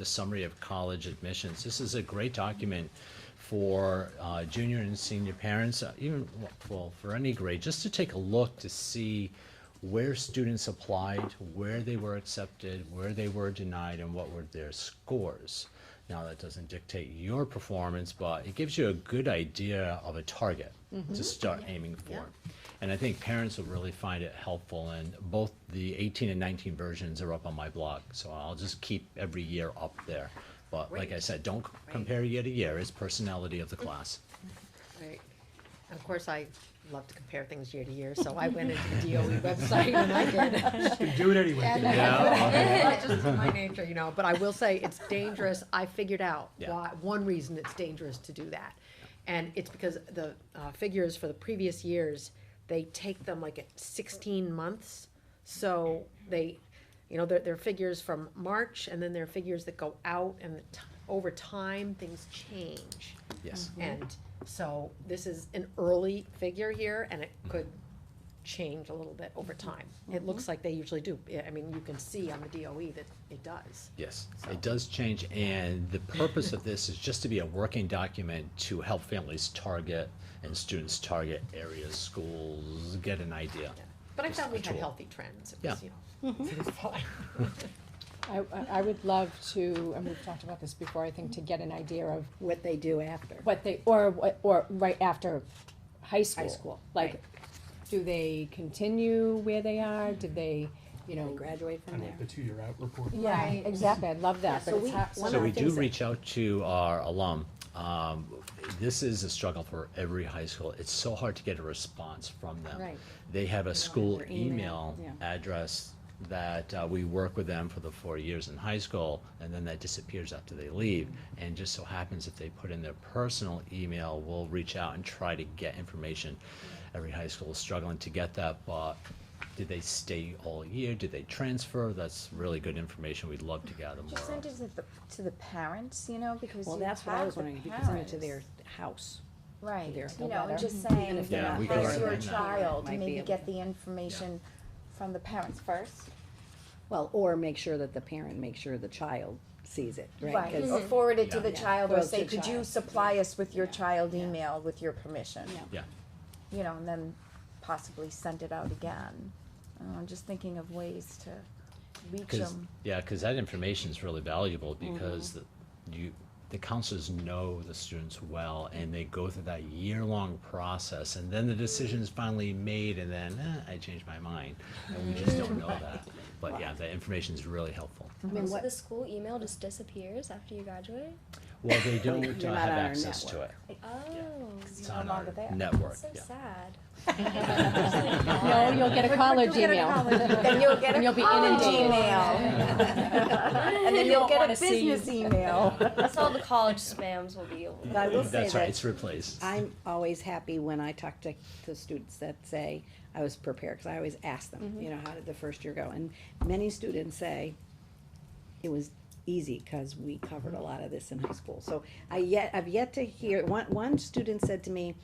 S10: summary of college admissions, this is a great document for junior and senior parents, even, well, for any grade, just to take a look to see where students applied, where they were accepted, where they were denied, and what were their scores. Now, that doesn't dictate your performance, but it gives you a good idea of a target to start aiming for. And I think parents will really find it helpful, and both the 18 and 19 versions are up on my blog, so I'll just keep every year up there. But like I said, don't compare year to year, it's personality of the class.
S7: Right. And of course, I love to compare things year to year, so I went into the DOE website and I did.
S8: Do it anyway.
S7: That's just my nature, you know, but I will say it's dangerous. I figured out
S10: Yeah.
S7: why, one reason it's dangerous to do that. And it's because the figures for the previous years, they take them like at 16 months. So they, you know, they're figures from March, and then there are figures that go out, and over time, things change.
S10: Yes.
S7: And so this is an early figure here, and it could change a little bit over time. It looks like they usually do. I mean, you can see on the DOE that it does.
S10: Yes, it does change, and the purpose of this is just to be a working document to help families target and students target areas, schools, get an idea.
S7: But I
S10: Just
S7: found we
S10: a
S7: had
S10: tool.
S7: healthy trends. It
S10: Yeah.
S7: was, you know, it was fine.
S2: I would love to, and we've talked about this before, I think, to get an idea of
S3: What they do after.
S2: what they, or right after high school.
S3: High school,
S2: Like, do they continue where they are? Did they, you
S3: They
S2: know?
S3: graduate from
S8: Kind of
S3: there.
S8: like the 2-year out report.
S2: Yeah, exactly, I'd love that,
S3: So
S2: but
S3: we-
S2: it's hard.
S3: one
S10: So
S3: of the
S10: we do
S3: things that-
S10: reach out to our alum. This is a struggle for every high school. It's so hard to get a response from them.
S3: Right.
S10: They have a school
S3: their email,
S10: email
S3: yeah.
S10: address that we work with them for the 4 years in high school, and then that disappears after they leave. And just so happens if they put in their personal email, we'll reach out and try to get information. Every high school is struggling to get that, but did they stay all year? Did they transfer? That's really good information. We'd love to gather more
S4: Just send
S10: of.
S4: it to the parents, you know, because
S3: Well,
S4: you
S3: that's what I
S4: have
S3: was
S4: the
S3: wondering, if you could send it to
S4: parents.
S3: their house.
S4: Right,
S3: their
S4: you know, and
S2: letter.
S4: just
S3: Even
S4: saying,
S3: if they're
S10: Yeah,
S3: not
S10: we
S3: there,
S10: can
S4: here's your
S10: recommend that.
S4: child,
S3: Might be
S4: maybe
S3: able
S4: get
S3: to-
S4: the information from the parents first.
S3: Well, or make sure that the parent makes sure the child sees it, right?
S4: Right,
S3: 'Cause-
S4: or forward it to
S10: Yeah.
S4: the
S3: Yeah.
S4: child, or
S3: Forward
S4: say,
S3: to the
S4: could you
S3: child.
S4: supply us with your
S3: Yeah.
S4: child
S3: Yeah.
S4: email with your permission?
S3: Yeah.
S10: Yeah.
S4: You know, and then possibly send it out again. I'm just thinking of ways to reach
S10: Cause,
S4: them.
S10: yeah, cause that information is really valuable because the counselors know the students well, and they go through that year-long process, and then the decision is finally made, and then, I changed my mind, and we just don't know that. But yeah, that information is really helpful.
S3: I mean,
S6: So
S3: what,
S6: the school email just disappears after you graduate?
S10: Well, they don't
S3: You're not
S10: have
S3: on our
S10: access to it.
S6: Oh,
S10: It's
S4: no
S10: on our
S4: longer there.
S10: network,
S6: so
S10: yeah.
S6: sad.
S2: No, you'll get a college email.
S4: Then you'll get
S2: And
S4: a
S2: you'll be
S4: college
S2: inundated.
S4: email. And then
S2: You
S4: you'll
S2: won't
S4: get a
S2: wanna see-
S4: business email.
S6: That's all the college spams will be.
S3: But I will say
S10: That's right,
S3: that
S10: it's replaced.
S3: I'm always happy when I talk to students that say, I was prepared, because I always ask them, you know, how did the first year go? And many students say, it was easy, because we covered a lot of this in high school. So I've yet to hear, one student said to me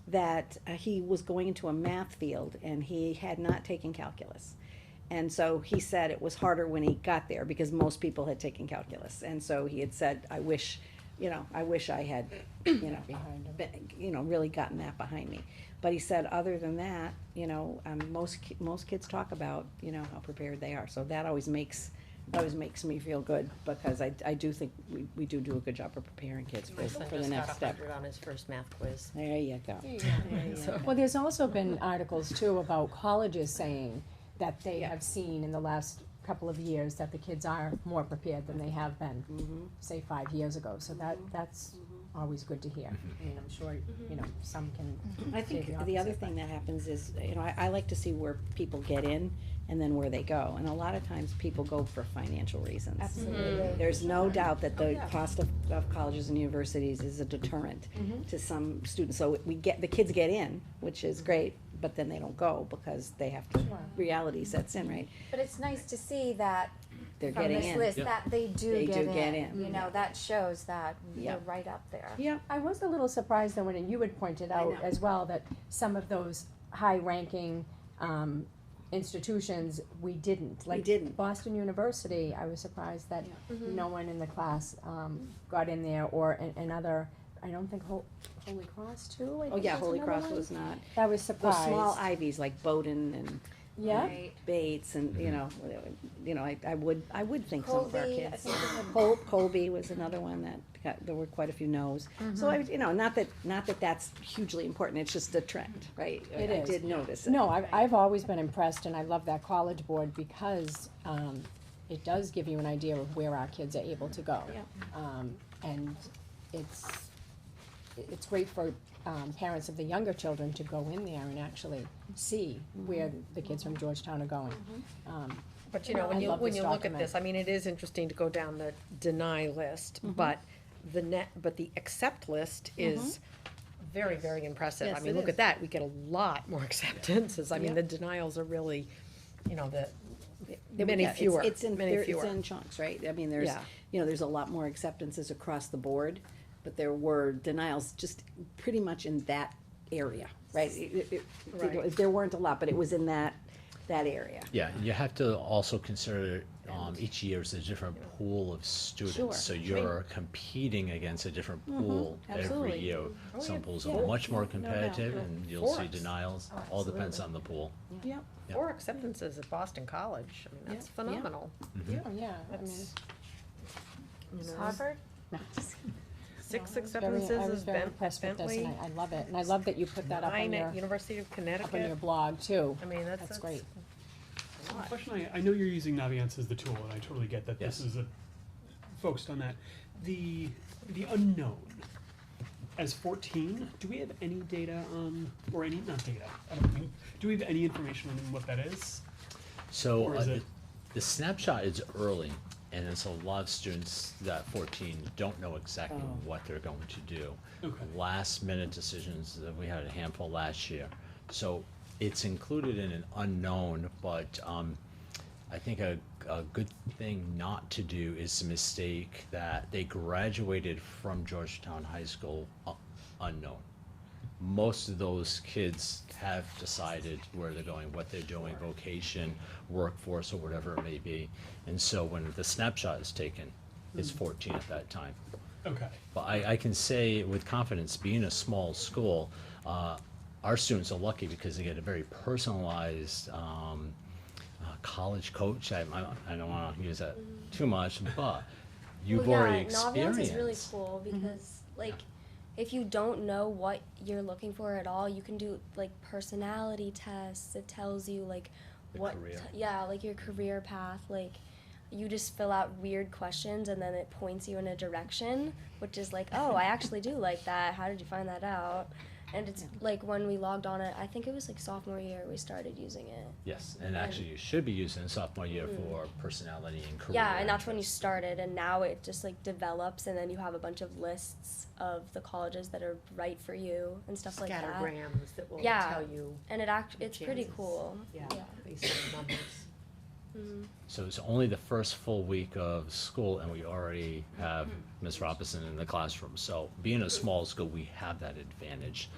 S3: that he was going into a math field, and he had not taken calculus. And so he said it was harder when he got there, because most people had taken calculus. And so he had said, I wish I had, really gotten that behind me. But he said, other than that, most kids talk about, how prepared they are. So that always makes me feel good, because I do think we do a good job of preparing kids for the next step.
S7: on his first math quiz.
S3: There you go.
S2: Well, there's also been articles too about colleges saying that they have seen in the last couple of years that the kids are more prepared than they have been, say, 5 years ago. So that's always good to hear. I mean, I'm sure, some can.
S3: I
S2: say
S3: think
S2: the
S3: the other
S2: opposite,
S3: thing that happens is, I like to see where people get in and then where they go. And a lot of times people go for financial reasons.
S4: Absolutely.
S3: There's no doubt that the cost of colleges and universities is a deterrent to some students. So the kids get in, which is great, but then they don't go because they have to, reality sets in, right?
S4: But it's nice to see that
S3: They're
S4: from
S3: getting
S4: this
S3: in.
S4: list,
S10: Yep.
S4: that they do
S3: They
S4: get
S3: do
S4: in.
S3: get in.
S4: You know, that shows that we're
S3: Yep.
S4: right up there.
S3: Yeah.
S2: I was a little surprised though when you had pointed
S3: I
S2: out
S3: know.
S2: as well that some of those high-ranking institutions, we didn't. Like
S3: didn't.
S2: Boston University, I was surprised that no one in the class, got in there, or another, I don't think Holy Cross too, I
S3: Oh,
S2: think
S3: yeah,
S2: was
S3: Holy
S2: another
S3: Cross
S2: one.
S3: was not.
S2: I was
S3: The
S2: surprised.
S3: small Ivies like Bowdoin and
S2: Yeah,
S3: Bates and, you know, I would think some of our
S4: Colby, I
S3: kids.
S4: think we had-
S3: Colby was another one that there were quite a few no's. So I, not that that's hugely important, it's just a trend, right?
S2: It
S3: I
S2: is.
S3: did notice it.
S2: no, I've always been impressed, and I love that college board because, it does give you an idea of where our kids are able to go. And it's great for, parents of the younger children to go in there and actually see where the kids from Georgetown are going.
S7: But you know,
S2: I love
S7: when
S2: this
S7: you look at
S2: document.
S7: this, I mean, it is interesting to go down the deny list, but the accept list is very, very impressive. I
S3: Yes,
S7: mean,
S3: it
S7: look
S3: is.
S7: at that, we get a lot more acceptances. I mean, the denials are really, you know, many
S3: Yeah,
S7: fewer,
S3: It's
S7: many fewer.
S3: in chunks, right? I mean, there's,
S7: Yeah.
S3: there's a lot more acceptances across the board, but there were denials just pretty much in that area, right?
S7: Right.
S3: There weren't a lot, but it was in that area.
S10: Yeah, and you have to also consider, each year is a different pool of students.
S3: Sure.
S10: So you're competing against a different pool every
S3: absolutely.
S10: year.
S7: Oh,
S10: Some
S7: yeah.
S10: pools
S3: Yeah.
S10: are much more
S3: doubt.
S10: competitive and you'll see
S7: Forks.
S10: denials. All depends on the pool.
S3: Yep.
S10: Yeah.
S7: 4 acceptances at Boston College, I mean, that's
S3: Yeah.
S7: phenomenal.
S2: Oh, yeah, I mean,
S7: That's, you know,
S4: Harvard?
S7: 6
S2: I
S7: acceptances
S2: was
S7: is
S2: very impressed with this,
S7: Bentley,
S2: and I love it, and I love that you put that up on
S7: 9
S2: your,
S7: at University of
S2: up on your
S7: Connecticut.
S2: blog too.
S7: I mean,
S2: That's great.
S8: So the question I know you're using Naviance as the tool, and I totally get that this
S10: Yes.
S8: is focused on that. The unknown as 14. Do we have any data on, or any not data? I don't mean. Do we have any information on what that is?
S10: So
S8: Or is it-
S10: the snapshot is early, and it's a lot of students that 14 don't know exactly what they're going to do.
S8: Okay.
S10: Last minute decisions, we had a handful last year. So it's included in an unknown, but I think a good thing not to do is the mistake that they graduated from Georgetown High School unknown. Most of those kids have decided where they're going, what they're doing, vocation, workforce, or whatever it may be. And so when the snapshot is taken, it's 14 at that time.
S8: Okay.
S10: But I can say with confidence, being a small school, our students are lucky because they get a very personalized college coach. I don't want to use that too much, but you've
S6: Well,
S10: already
S6: yeah, Naviance
S10: experienced.
S6: is really cool because, like, if you don't know what you're looking for at all, you can do, like, personality tests. It tells you, like,
S10: The
S6: what,
S10: career.
S6: yeah, like, your career path. Like, you just fill out weird questions and then it points you in a direction, which is like, oh, I actually do like that. How did you find that out? And it's like when we logged on it, I think it was like sophomore year we started using it.
S10: Yes, and actually you should be using it sophomore year for personality and career.
S6: Yeah, and that's when you
S10: interests.
S6: started, and now it just like develops, and then you have a bunch of lists of the colleges that are right for you and stuff like that.
S7: Scattergrams that will
S6: Yeah.
S7: tell you,
S6: And it's pretty
S7: chances.
S6: cool.
S7: yeah,
S6: Yeah.
S7: based on the numbers.
S6: Mhm.
S10: So it's only the first full week of school and we already have Ms. Robinson in the classroom. So being a small school, we have that advantage.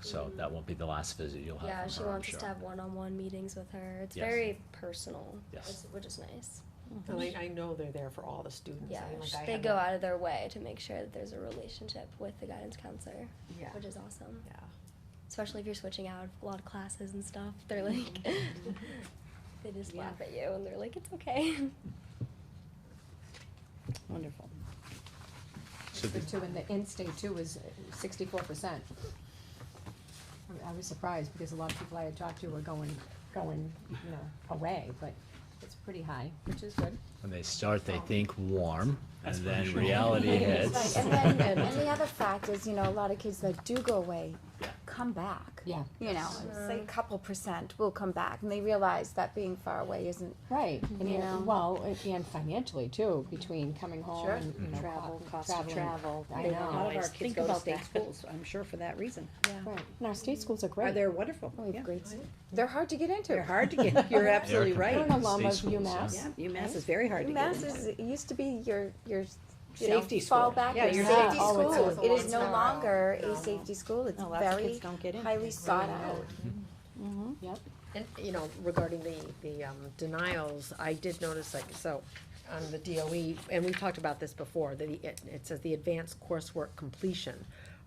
S10: So that won't be the last visit you'll have
S6: Yeah,
S10: from
S6: she
S10: her, I'm
S6: wants us
S10: sure.
S6: to have one-on-one meetings with her. It's
S10: Yes.
S6: very personal,
S10: Yes.
S6: which is nice.
S7: And I know they're there for all the students.
S6: Yeah,
S7: I mean, like I
S6: they
S7: have
S6: go
S7: a-
S6: out of their way to make sure that there's a relationship with the guidance counselor,
S7: Yeah,
S6: which is awesome.
S7: yeah.
S6: Especially if you're switching out a lot of classes and stuff. They're like, they just
S3: Yeah.
S6: laugh at you and they're like, it's okay.
S3: Wonderful.
S10: So the-
S2: Good too, and the in-state too is 64%. I was surprised because a lot of people I had talked to were going, away, but it's pretty high, which is good.
S10: When they start, they think warm, and then
S8: Aspirational.
S10: reality hits.
S4: Right, and then, and the other fact is, a lot of kids that do go away come back.
S2: Yeah.
S4: Say a couple percent will come back, and they realize that being far away isn't,
S2: Right, and
S4: You know.
S2: well, and financially too, between coming home
S4: Sure.
S2: and,
S3: Travel, cost of
S2: traveling.
S3: travel.
S2: I
S3: A
S2: know.
S3: lot of our
S9: Always
S3: kids
S9: think
S3: go to
S9: about
S3: state
S9: that.
S3: schools, I'm sure for that reason.
S2: Right, and our state schools are great.
S3: Are they wonderful?
S4: we have
S3: Yeah.
S4: great, they're hard to get into.
S3: They're hard to get, you're absolutely
S10: They're
S3: right.
S2: We're in a
S10: State
S2: alum of
S10: schools,
S2: UMass.
S3: Yeah, UMass is very hard to get
S4: UMass
S3: into.
S4: it used to be your
S3: Safety school.
S4: fallback,
S3: Yeah,
S4: your
S3: your
S4: safety
S3: safety
S4: school.
S2: school.
S4: It is
S6: It's
S4: no
S6: not.
S4: longer a safety school, it's
S3: No, lots of
S4: very
S3: kids don't get in.
S4: highly sought out.
S2: Yep.
S7: And, you know, regarding the denials, I did notice, like, so, on the DOE, and we've talked about this before, that it says the advanced coursework completion.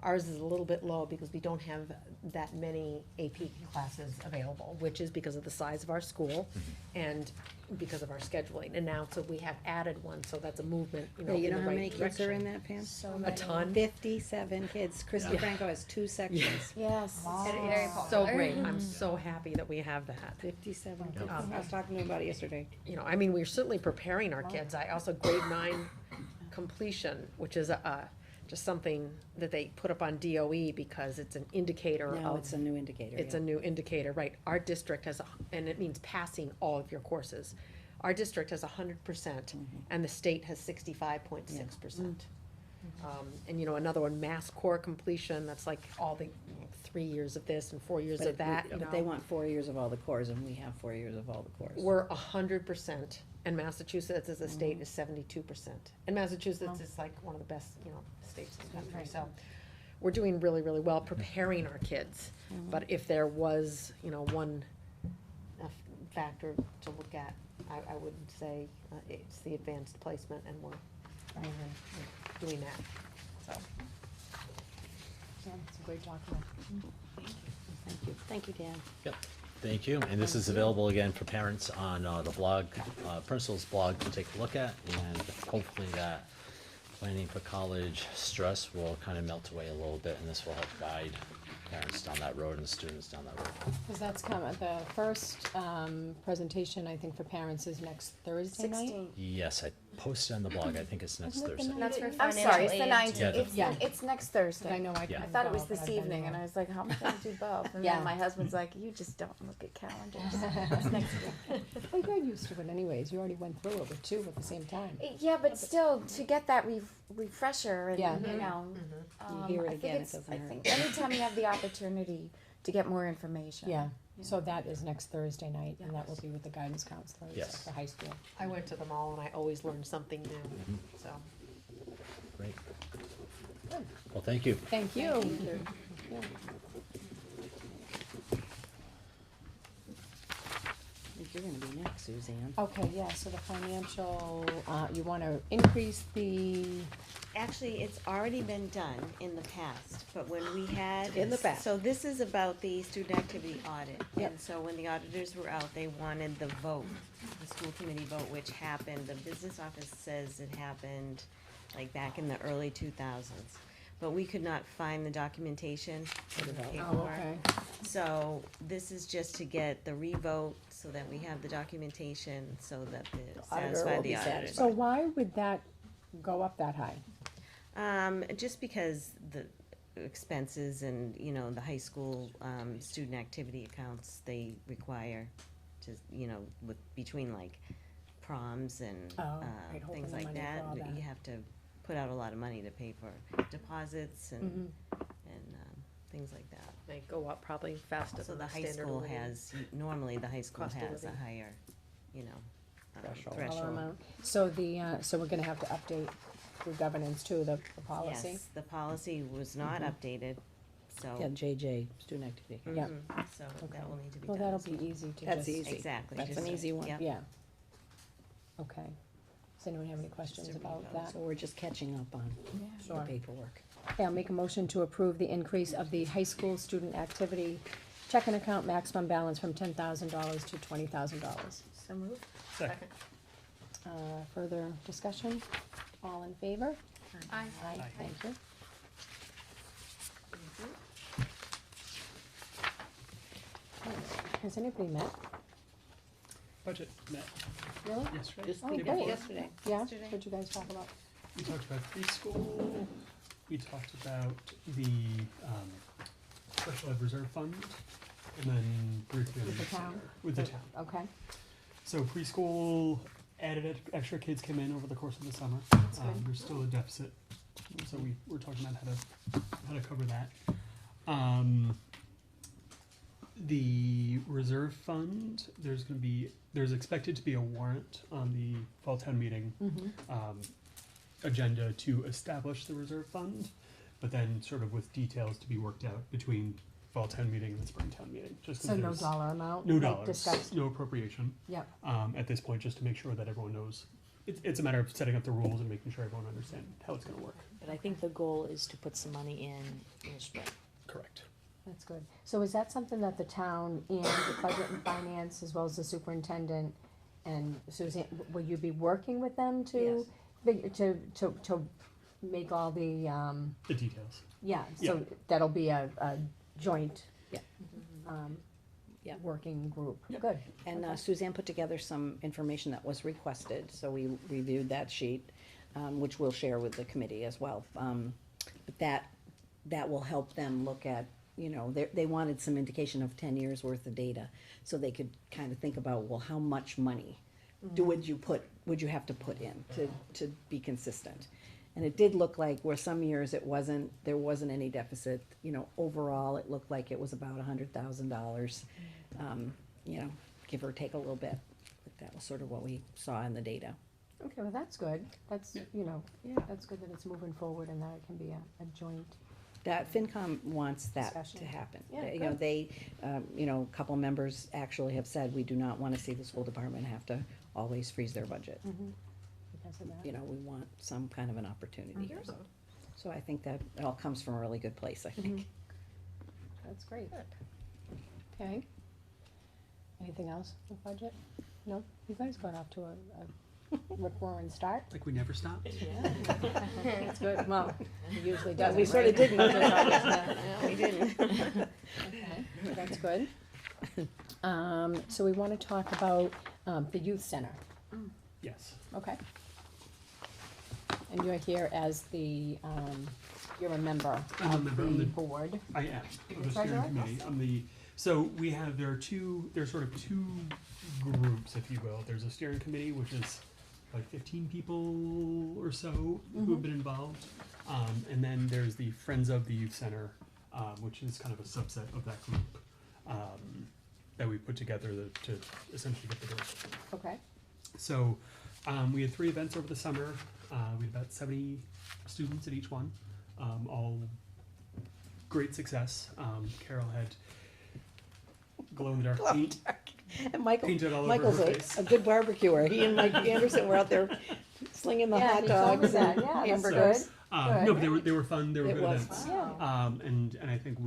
S7: Ours is a little bit low because we don't have that many AP classes available, which is because of the size of our school and because of our scheduling. And now, so we have added one, so that's a movement, you know,
S3: Yeah, you
S7: in
S3: know
S7: the
S3: how
S7: right
S3: many kids are in
S7: direction.
S3: that, Pam?
S6: So
S7: A
S6: many.
S7: ton.
S3: 57 kids. Christy Franco has 2 sections.
S4: Yes.
S6: And it's very
S7: So
S6: popular.
S7: great, I'm so happy that we have that.
S3: 57 kids.
S7: Yep.
S3: I was talking to him about it yesterday.
S7: You know, I mean, we're certainly preparing our kids. I also grade 9 completion, which is just something that they put up on DOE because it's an indicator
S3: No,
S7: of.
S3: it's a new indicator.
S7: It's a new indicator, right? Our district has, and it means passing all of your courses. Our district has 100%, and the state has 65.6%. And you know, another one, mass core completion, that's like all the 3 years of this and 4 years of that, you know.
S3: But they want 4 years of all the cores, and we have 4 years of all the cores.
S7: We're 100%, and Massachusetts as a state is 72%. And Massachusetts is like one of the best, you know, states in the country, so. We're doing really, really well preparing our kids. But if there was, you know, one factor to look at, I would say it's the advanced placement, and we're doing that, so.
S2: Yeah, it's a great document.
S3: Thank you. Thank you, Dan.
S10: Yep, thank you, and this is available again for parents on the blog, principal's blog to take a look at, and hopefully that planning for college stress will kind of melt away a little bit, and this will help guide parents down that road and students down that road.
S2: Cause that's coming, the first, presentation, I think, for parents is next Thursday night?
S4: 16.
S10: Yes, I posted on the blog, I think it's next
S2: Isn't it the
S10: Thursday.
S6: And that's for
S4: I'm
S6: financial
S4: sorry, it's the
S6: aid.
S4: 19th.
S10: Yeah.
S4: It's next
S2: Cause I
S4: Thursday.
S2: know I
S10: Yeah.
S2: couldn't
S4: I thought it was
S2: go, but
S4: this
S2: I've been
S4: evening, and
S2: there.
S4: I was like, how am I gonna do both? And
S2: Yeah.
S4: then my husband's like, you just don't look at calendars. It's next week.
S2: Well, you're used to it anyways, you already went through it with 2 at the same time.
S4: Yeah, but still, to get that refresher and,
S2: Yeah.
S4: you know.
S3: You hear it
S4: I think
S3: again, it
S4: it's-
S3: doesn't
S4: I
S3: hurt.
S4: think anytime you have the opportunity to get more information.
S2: Yeah, so that is next Thursday night, and that will be with the guidance counselors
S10: Yes.
S2: at the high school.
S7: I went to them all, and I always learned something new, so.
S10: Great. Well, thank you.
S2: Thank you. Yeah.
S3: I think you're gonna be next, Suzanne.
S2: Okay, yeah, so the financial, you wanna increase the,
S11: Actually, it's already been done in the past, but when we had.
S3: In the past.
S11: So this is about the student activity audit.
S3: Yep.
S11: And so when the auditors were out, they wanted the vote, the school committee vote, which happened, the business office says it happened like back in the early 2000s. But we could not find the documentation for the
S2: oh,
S11: paperwork.
S2: okay.
S11: So this is just to get the revote so that we have the documentation so that the
S3: auditor
S11: satisfy
S3: will be
S11: the auditors.
S3: satisfied.
S2: So why would that go up that high?
S11: Just because the expenses and, you know, the high school, student activity accounts, they require to, you know, with, between like proms and,
S2: Oh, right, holding
S11: things
S2: the
S11: like
S2: money for
S11: that,
S2: all that.
S11: you have to put out a lot of money to pay for deposits and, things like that.
S7: They go up probably faster
S11: So
S7: than
S11: the
S7: the
S11: high
S7: standard
S11: school
S7: living.
S11: has, normally the high school
S7: Cost of
S11: has a
S7: living.
S11: higher, you know,
S3: Threshold.
S2: Dollar
S11: threshold.
S2: amount. So the, so we're gonna have to update through governance too, the policy?
S11: Yes, the policy was not updated, so.
S3: Yeah, JJ, student activity.
S2: Yeah.
S11: So
S2: Okay.
S11: that will need to be
S2: Well,
S11: done.
S2: that'll
S11: as
S2: be
S11: well.
S2: easy to
S3: That's
S2: just.
S3: easy.
S11: Exactly.
S3: That's
S11: just
S3: an
S11: a-
S3: easy one.
S11: Yep.
S2: Yeah. Okay. Does anyone have any questions
S11: a
S2: about
S11: revote.
S2: that?
S3: So we're just catching up on the
S2: Sure.
S3: paperwork.
S2: Okay, I'll make a motion to approve the increase of the high school student activity checking account maximum balance from $10,000 to $20,000.
S4: So moved.
S8: Second.
S2: Further discussion? All in favor?
S6: Aye.
S2: Aye, thank you. Has anybody met?
S8: Budget met
S2: Really?
S8: yesterday.
S3: Just
S2: Oh,
S8: day
S2: great.
S8: before.
S3: yesterday.
S2: Yeah,
S11: Yesterday.
S2: what'd you guys talk about?
S8: We talked about preschool, we talked about the, special ed reserve fund, and then briefly on
S2: With the
S8: center.
S2: town?
S8: With the town.
S2: Okay,
S8: So preschool, extra kids came in over the course of the summer.
S2: good.
S8: There's still a deficit, so we're talking about how to cover that. The reserve fund, there's expected to be a warrant on the fall town meeting agenda to establish the reserve fund, but then sort of with details to be worked out between fall town meeting and the spring town meeting, just 'cause
S2: So no
S8: there's
S2: dollar amount?
S8: no
S2: like
S8: dollars,
S2: discussed?
S8: no appropriation,
S2: Yep,
S8: at this point, just to make sure that everyone knows. It's a matter of setting up the rules and making sure everyone understands how it's gonna work.
S9: But I think the goal is to put some money in the spring.
S8: Correct.
S2: that's good. So is that something that the town and the budget and finance, as well as the superintendent and Suzanne, will you be working with them to, to make all the,
S8: The details.
S2: yeah, so that'll be a joint,
S3: Yeah.
S2: um,
S3: Yeah.
S2: working group,
S8: Yep.
S2: good.
S3: And Suzanne put together some information that was requested, so we reviewed that sheet, which we'll share with the committee as well. But that will help them look at, you know, they wanted some indication of 10 years' worth of data, so they could kind of think about, well, how much money would you have to put in to be consistent? And it did look like where some years there wasn't any deficit, you know, overall, it looked like it was about $100,000, you know, give or take a little bit. But that was sort of what we saw in the data.
S2: Okay, well, that's good, that's,
S8: Yeah.
S2: you know,
S3: Yeah.
S2: that's good that it's moving forward and that it can be a joint.
S3: That FinCom wants that
S2: Discussion.
S3: to happen.
S2: Yeah,
S3: You know, they, you know, a couple members actually have said, we do not wanna see the school department have to always freeze their budget.
S2: Because of that.
S3: You know, we want some kind of an opportunity here. So I think that it all comes from a really good place, I think.
S2: That's great. Okay. Anything else with budget? No? You guys got off to a rip-roaring start.
S8: Like we never stopped.
S2: That's good, well, it usually doesn't,
S3: We sorta
S2: right?
S3: didn't.
S11: No, we didn't.
S2: Okay, that's good. So we wanna talk about, the youth center,
S8: Yes.
S2: okay? And you're here as the, you're a member
S8: I'm a
S2: of
S8: member
S2: the
S8: of the-
S2: board.
S8: I am, of the
S2: Treasurer?
S8: steering committee. I'm the, so we have, there's sort of two groups, if you will. There's a steering committee, which is like 15 people or so who have been involved. And then there's the Friends of the Youth Center, which is kind of a subset of that group, that we put together to essentially get the doors open.
S2: Okay,
S8: So, we had 3 events over the summer. We had about 70 students at each one, all great success. Carol had glow-in-the-dark paint
S3: And Michael,
S8: painted all over
S3: Michael's
S8: her face.
S3: a good barbecuer. He and Mike Anderson were out there slinging the
S2: Yeah,
S3: hot
S2: he told me
S3: dogs
S2: that.
S3: and
S2: Yeah, that's
S3: hamburgers.
S2: good.
S8: No, but they were fun. They were
S3: It
S8: good
S3: was.
S8: events.
S2: yeah,
S8: And I think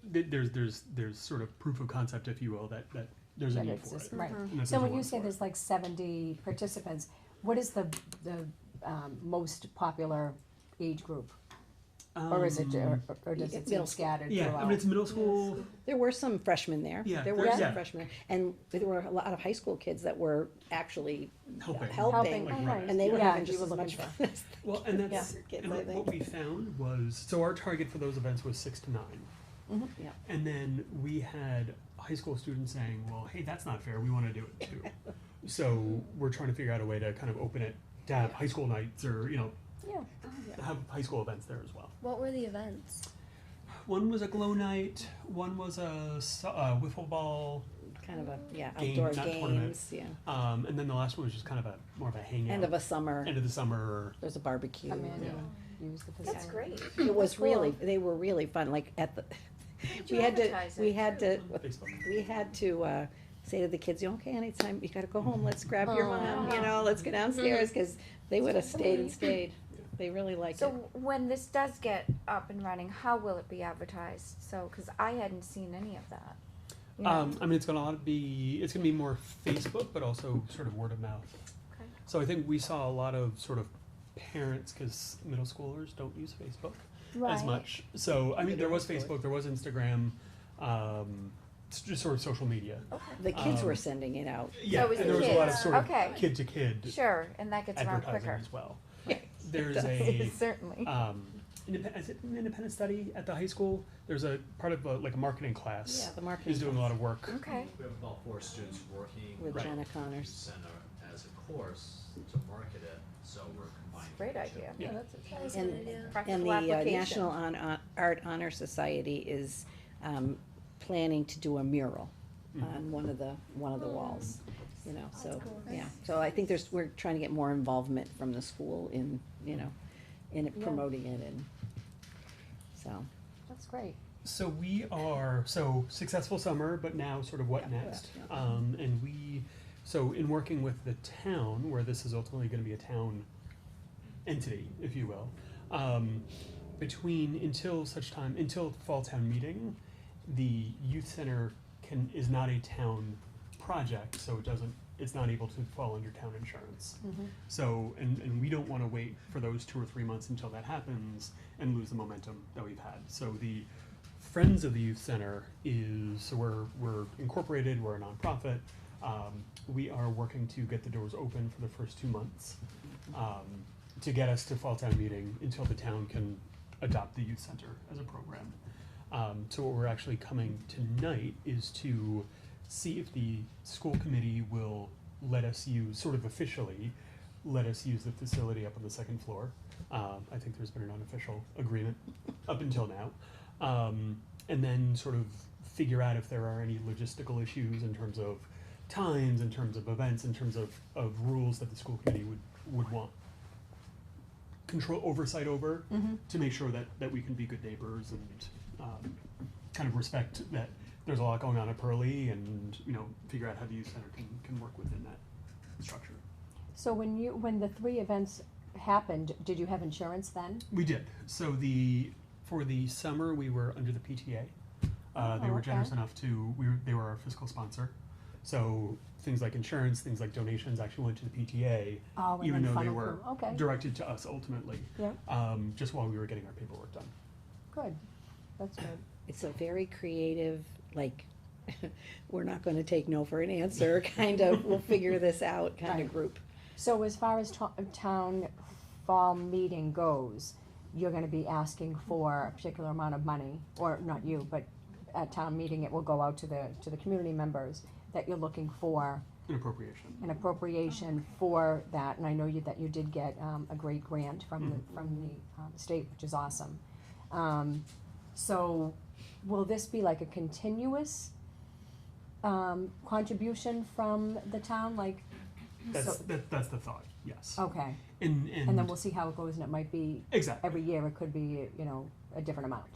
S8: there's sort of proof of concept, if you will, that there's a
S2: that
S8: need
S2: it's
S8: for
S2: just,
S8: it.
S2: right.
S8: And that
S2: So
S8: there's a
S2: when you
S8: want
S2: say
S8: for
S2: there's like 70 participants, what is the most popular age group? Or is it, or does it seem
S3: Middle
S2: scattered
S8: Yeah,
S2: throughout?
S8: I mean it's middle school.
S3: There were some freshmen there.
S8: Yeah,
S3: There were
S8: there-
S3: some
S8: yeah.
S3: freshmen, and there were a lot of high school kids that were actually
S8: Helping.
S3: helping,
S8: Like,
S2: oh,
S8: right.
S2: nice.
S3: and they were
S2: Yeah,
S3: having
S2: you
S3: just
S2: were
S3: as
S2: looking
S3: much
S2: for-
S3: fun as
S8: Well, and that's
S3: kids,
S8: and
S3: I
S8: what
S3: think.
S8: we found was so our target for those events was 6 to 9.
S3: Yeah.
S8: And then we had high school students saying, well, hey, that's not fair, we wanna do it too. So we're trying to figure out a way to kind of open it, to have high school nights or, you know,
S2: Yeah.
S8: have high school events there as well.
S6: What were the events?
S8: One was a glow night, one was a wiffle ball,
S3: kind of a,
S8: Game,
S3: outdoor
S8: not tournament.
S3: games, yeah.
S8: and then the last one was just kind of more of a hangout.
S3: End of a summer,
S8: End of the summer.
S3: there's a barbecue.
S2: Come in
S8: Yeah.
S2: and use the facility.
S4: That's great.
S3: It was really, they were really fun, like at the, we had to, we had to,
S8: Facebook.
S3: we had to, say to the kids, okay, anytime, you gotta go home, let's grab your mom, you know, let's go downstairs, cause they would have stayed and stayed. They really liked it.
S4: So when this does get up and running, how will it be advertised? So, cause I hadn't seen any of that. Yeah.
S8: I mean, it's gonna be more Facebook, but also sort of word of mouth.
S4: Okay.
S8: So I think we saw a lot of sort of parents, because middle schoolers don't use Facebook as
S4: Right.
S8: much. So I mean, there was Facebook, there was Instagram, it's just sort of social media.
S3: The kids were
S8: um,
S3: sending it out.
S8: Yeah,
S4: it was
S8: and
S4: the
S8: there was a lot of
S4: kids.
S8: sort of
S4: Okay.
S8: kid to kid
S4: Sure, and that gets around
S8: advertising
S4: quicker.
S8: as well.
S3: Right.
S8: There's
S3: does.
S8: a
S4: Certainly.
S8: is it an independent study at the high school? There's a part of like a marketing class.
S3: Yeah, the marketing
S8: Is doing a lot of work.
S4: Okay.
S10: We have about 4 students working
S3: With
S8: Right.
S3: Jenna Connors.
S10: center as a course to market it, so we're combining.
S4: Great
S10: the two.
S4: idea.
S8: Yeah.
S6: That's a
S3: And-
S6: good idea.
S3: And
S4: Practical
S3: the
S4: application.
S3: National Art Honor Society is planning to do a mural on one of the walls, you know, so, yeah. So I think we're trying to get more involvement from the school in, you know, in it,
S2: Yeah.
S3: promoting it, and so.
S2: That's great.
S8: So we are, so successful summer, but now sort of what next? And we, so in working with the town, where this is ultimately gonna be a town entity, if you will, until such time, until fall town meeting, the youth center is not a town project, so it's not able to fall under town insurance. So, and we don't wanna wait for those 2 or 3 months until that happens and lose the momentum that we've had. So the Friends of the Youth Center so we're incorporated, we're a nonprofit. We are working to get the doors open for the first 2 months, to get us to fall town meeting until the town can adopt the youth center as a program. So what we're actually coming tonight is to see if the school committee will let us use, sort of officially, let us use the facility up on the second floor. I think there's been an unofficial agreement up until now. And then sort of figure out if there are any logistical issues in terms of times, in terms of events, in terms of rules that the school committee would want oversight over, to make sure that we can be good neighbors and kind of respect that there's a lot going on at Pearlie, and figure out how the youth center can work within that structure.
S2: So when the 3 events happened, did you have insurance then?
S8: We did. So for the summer, we were under the PTA. They were generous enough they were our fiscal sponsor. So things like insurance, things like donations actually went to the PTA, even though they were directed to us ultimately, just while we were getting our paperwork done.
S2: Good, that's good.
S3: It's a very creative, like, we're not gonna take no for an answer, kind of, we'll figure this out kind of group.
S2: So as far as town fall meeting goes, you're gonna be asking for a particular amount of money, or not you, but at town meeting, it will go out to the community members that you're looking for
S8: An appropriation.
S2: an appropriation for that, and I know that you did get a great grant from the state, which is awesome. So will this be like a continuous contribution from the town, like?
S8: That's the thought, yes.
S2: Okay,
S8: And
S2: then we'll see how it goes, and it might be,
S8: exactly.
S2: every year it could be, a different amount,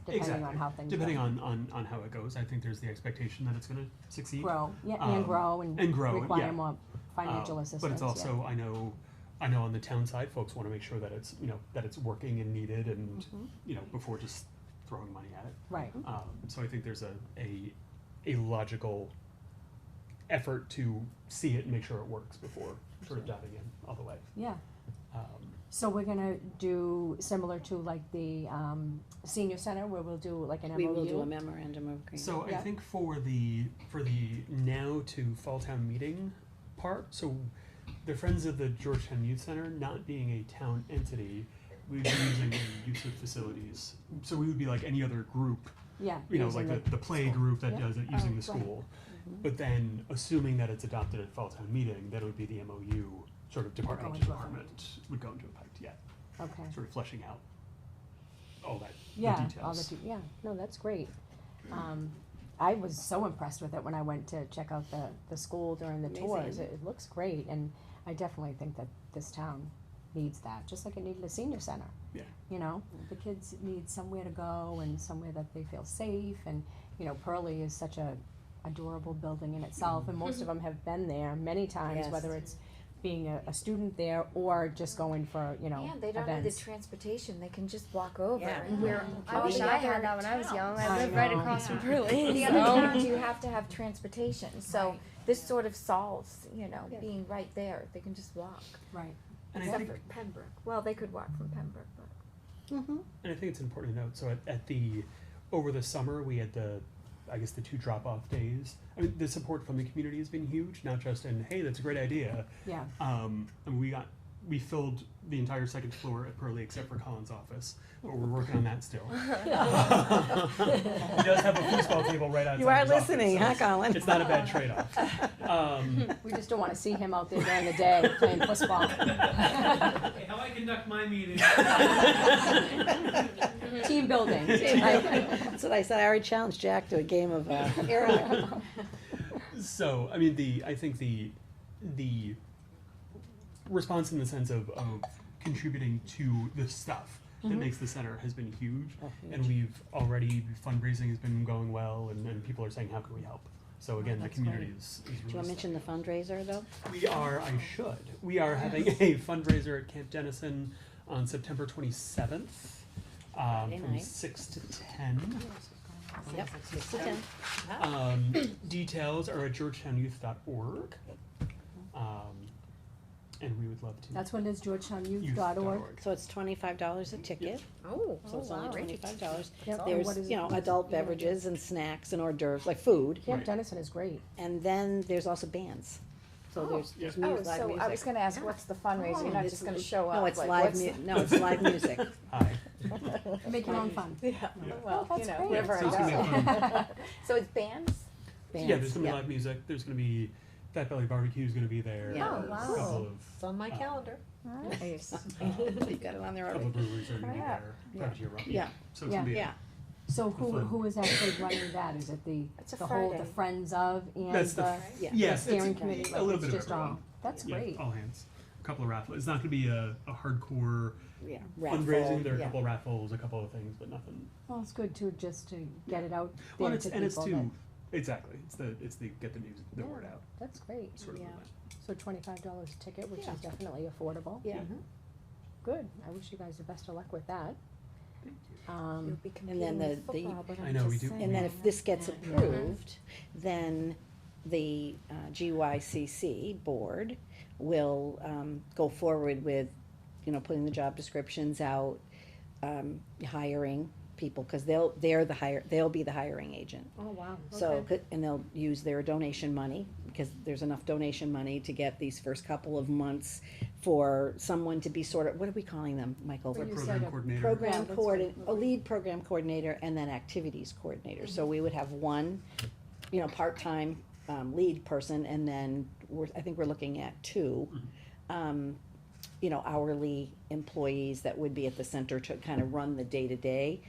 S2: depending on how things go.
S8: Depending on how it goes, I think there's the expectation that it's gonna succeed.
S2: Grow, and grow, and
S8: grow,
S2: require
S8: yeah.
S2: more financial assistance,
S8: But it's also, I know on the town side, folks wanna make sure that it's, that it's working and needed, and, before just throwing money at it.
S2: Right,
S8: So I think there's a logical effort to see it and make sure it works before sort of diving in all the way.
S2: yeah.
S8: Um,
S2: So we're gonna do similar to like the senior center, where we'll do like an MOU?
S3: We will do a memorandum of agreement.
S8: So I
S2: Yeah.
S8: think for the now to fall town meeting part, so the Friends of the Georgetown Youth Center not being a town entity, we'd be using the use of facilities. So we would be like any other group,
S2: Yeah.
S8: like
S2: using
S8: the play group that
S2: Yeah.
S8: does it using
S2: Oh,
S8: the
S2: right.
S8: school. But then assuming that it's adopted at fall town meeting, that would be the MOU, sort of department to
S2: into
S8: department would go into effect, yeah.
S2: Okay,
S8: Sort of fleshing out all that,
S2: yeah,
S8: the details.
S2: yeah, no, that's great. I was so impressed with it when I went to check out the school during the tours,
S3: Amazing.
S2: it looks great, and I definitely think that this town needs that, just like it needed a senior center.
S8: Yeah.
S2: The kids need somewhere to go and somewhere that they feel safe, and, Pearlie is such a adorable building in itself, and most of them have been there many times,
S3: Yes.
S2: whether it's being a student there or just going for,
S4: Yeah, they don't need the
S2: events.
S4: transportation, they can just walk over.
S3: Yeah.
S4: And we're
S6: I
S4: all
S6: wish
S4: the
S6: I
S4: other
S6: had that when I was young. I
S2: I
S6: lived right
S2: know.
S6: across from Pearlie.
S4: The
S6: so.
S4: other towns, you have to have transportation, so this sort of solves, being right there, they can just walk.
S2: Right.
S8: And I
S4: Except
S8: think,
S4: for Pembroke, well, they could walk from Pembroke, but.
S8: and I think it's important to note, so over the summer, we had the 2 drop-off days. I mean, the support from the community has been huge, not just in, hey, that's a great idea.
S2: Yeah.
S8: And we filled the entire second floor at Pearlie except for Colin's office, but we're working on that still. He does have a foosball table right outside
S3: You are
S8: his office,
S3: listening,
S8: so
S3: huh, Colin?
S8: It's not a bad trade-off.
S2: We just don't wanna see him out there during the day playing football.
S8: Hey, how I conduct my meeting.
S2: Team building.
S3: That's what I said, I already challenged Jack to a game of,
S8: So, I mean, I think the response in the sense of contributing to the stuff, that makes the center has been huge.
S3: Oh,
S8: And we've already, fundraising has been going well, and people are saying, how can we help? So again, the
S3: that's
S8: community
S3: great.
S8: is
S3: Do you
S8: really
S3: wanna mention the fundraiser though?
S8: we are having a fundraiser at Camp Dennison on September 27th,
S3: Friday
S8: from
S3: night.
S8: 6 to 10.
S3: Yep, 6 to 10.
S8: Details are at georgetownyouth.org. And we would love to.
S2: That's what it is, georgetownyouth.org.
S8: youth.org.
S3: So it's $25 a ticket,
S2: Oh,
S3: so it's only $25.
S2: Yep. And
S3: There's,
S2: what is
S3: you
S2: it?
S3: know, adult beverages and snacks and hors d'oeuvres, like food.
S2: Camp Dennison is great.
S3: And then there's also bands. So there's
S4: Oh,
S3: music, live
S4: so
S3: music.
S4: I was gonna ask, what's the fundraiser? You're not just gonna show up?
S3: No, it's
S4: like,
S3: live
S4: what's the-
S3: no, it's live music.
S8: Hi.
S2: Make your own fun.
S4: Yeah, well,
S2: Oh,
S4: you
S2: that's
S4: know,
S2: great.
S4: wherever
S8: So it's gonna be
S4: I go. So it's bands?
S8: Yeah,
S3: Bands,
S8: there's gonna be live music. There's gonna be Fat Belly Barbecue's gonna be there.
S3: Yeah.
S4: Oh,
S8: A
S4: wow.
S8: couple of
S7: It's on my calendar.
S4: Nice.
S3: You got it on there
S8: couple
S3: already.
S8: of breweries are gonna be
S4: Yeah.
S8: there. Privateer Rock.
S3: Yeah.
S8: So it's gonna be.
S3: Yeah.
S2: So who,
S8: Fun.
S2: who is actually running that? Is it the,
S4: It's a
S2: the whole,
S4: Friday.
S2: the Friends of and
S8: That's the
S2: the
S3: Yeah.
S8: Yes,
S2: steering
S8: it's
S2: committee?
S8: a
S2: Like,
S8: little
S2: it's
S8: bit of
S2: just all-
S8: everyone.
S2: That's
S8: Yeah,
S2: great.
S8: all hands. A couple of raffles. It's not gonna be a hardcore
S3: Yeah.
S8: fundraising. There are a
S3: yeah.
S8: couple of raffles, a couple of things, but nothing.
S2: Well, it's good too, just to get it out
S8: Well,
S2: there
S8: it's,
S2: to
S8: and it's
S2: people.
S8: too
S2: that-
S8: exactly. It's the get the news, the word out
S2: That's great.
S8: sort of
S3: Yeah.
S8: event.
S2: So $25 a ticket, which
S3: Yeah.
S2: is definitely affordable.
S3: Yeah.
S2: Good. I wish you guys the best of luck with that.
S8: Thank you.
S4: You'll be
S3: And then
S4: competing with
S3: the-
S4: football, but
S8: I
S4: I'm
S8: know, we
S4: just
S8: do-
S4: saying.
S3: And then if this gets
S2: Yeah.
S3: approved, then the GYCC board will go forward with, you know, putting the job descriptions out, hiring people, cause they'll be the hiring agent.
S2: Oh, wow.
S3: So, and they'll use their donation money, because there's enough donation money to get these first couple of months for someone to be sort of, what are we calling them, Michael?
S2: Well, you
S8: Program
S2: said a
S8: coordinator.
S3: Program
S2: Yeah, that's
S3: coordinator,
S2: right.
S3: a lead program coordinator, and then activities coordinator. So we would have one, you know, part-time, lead person, and then I think we're looking at two, you know, hourly employees that would be at the center to kind of run the day-to-day.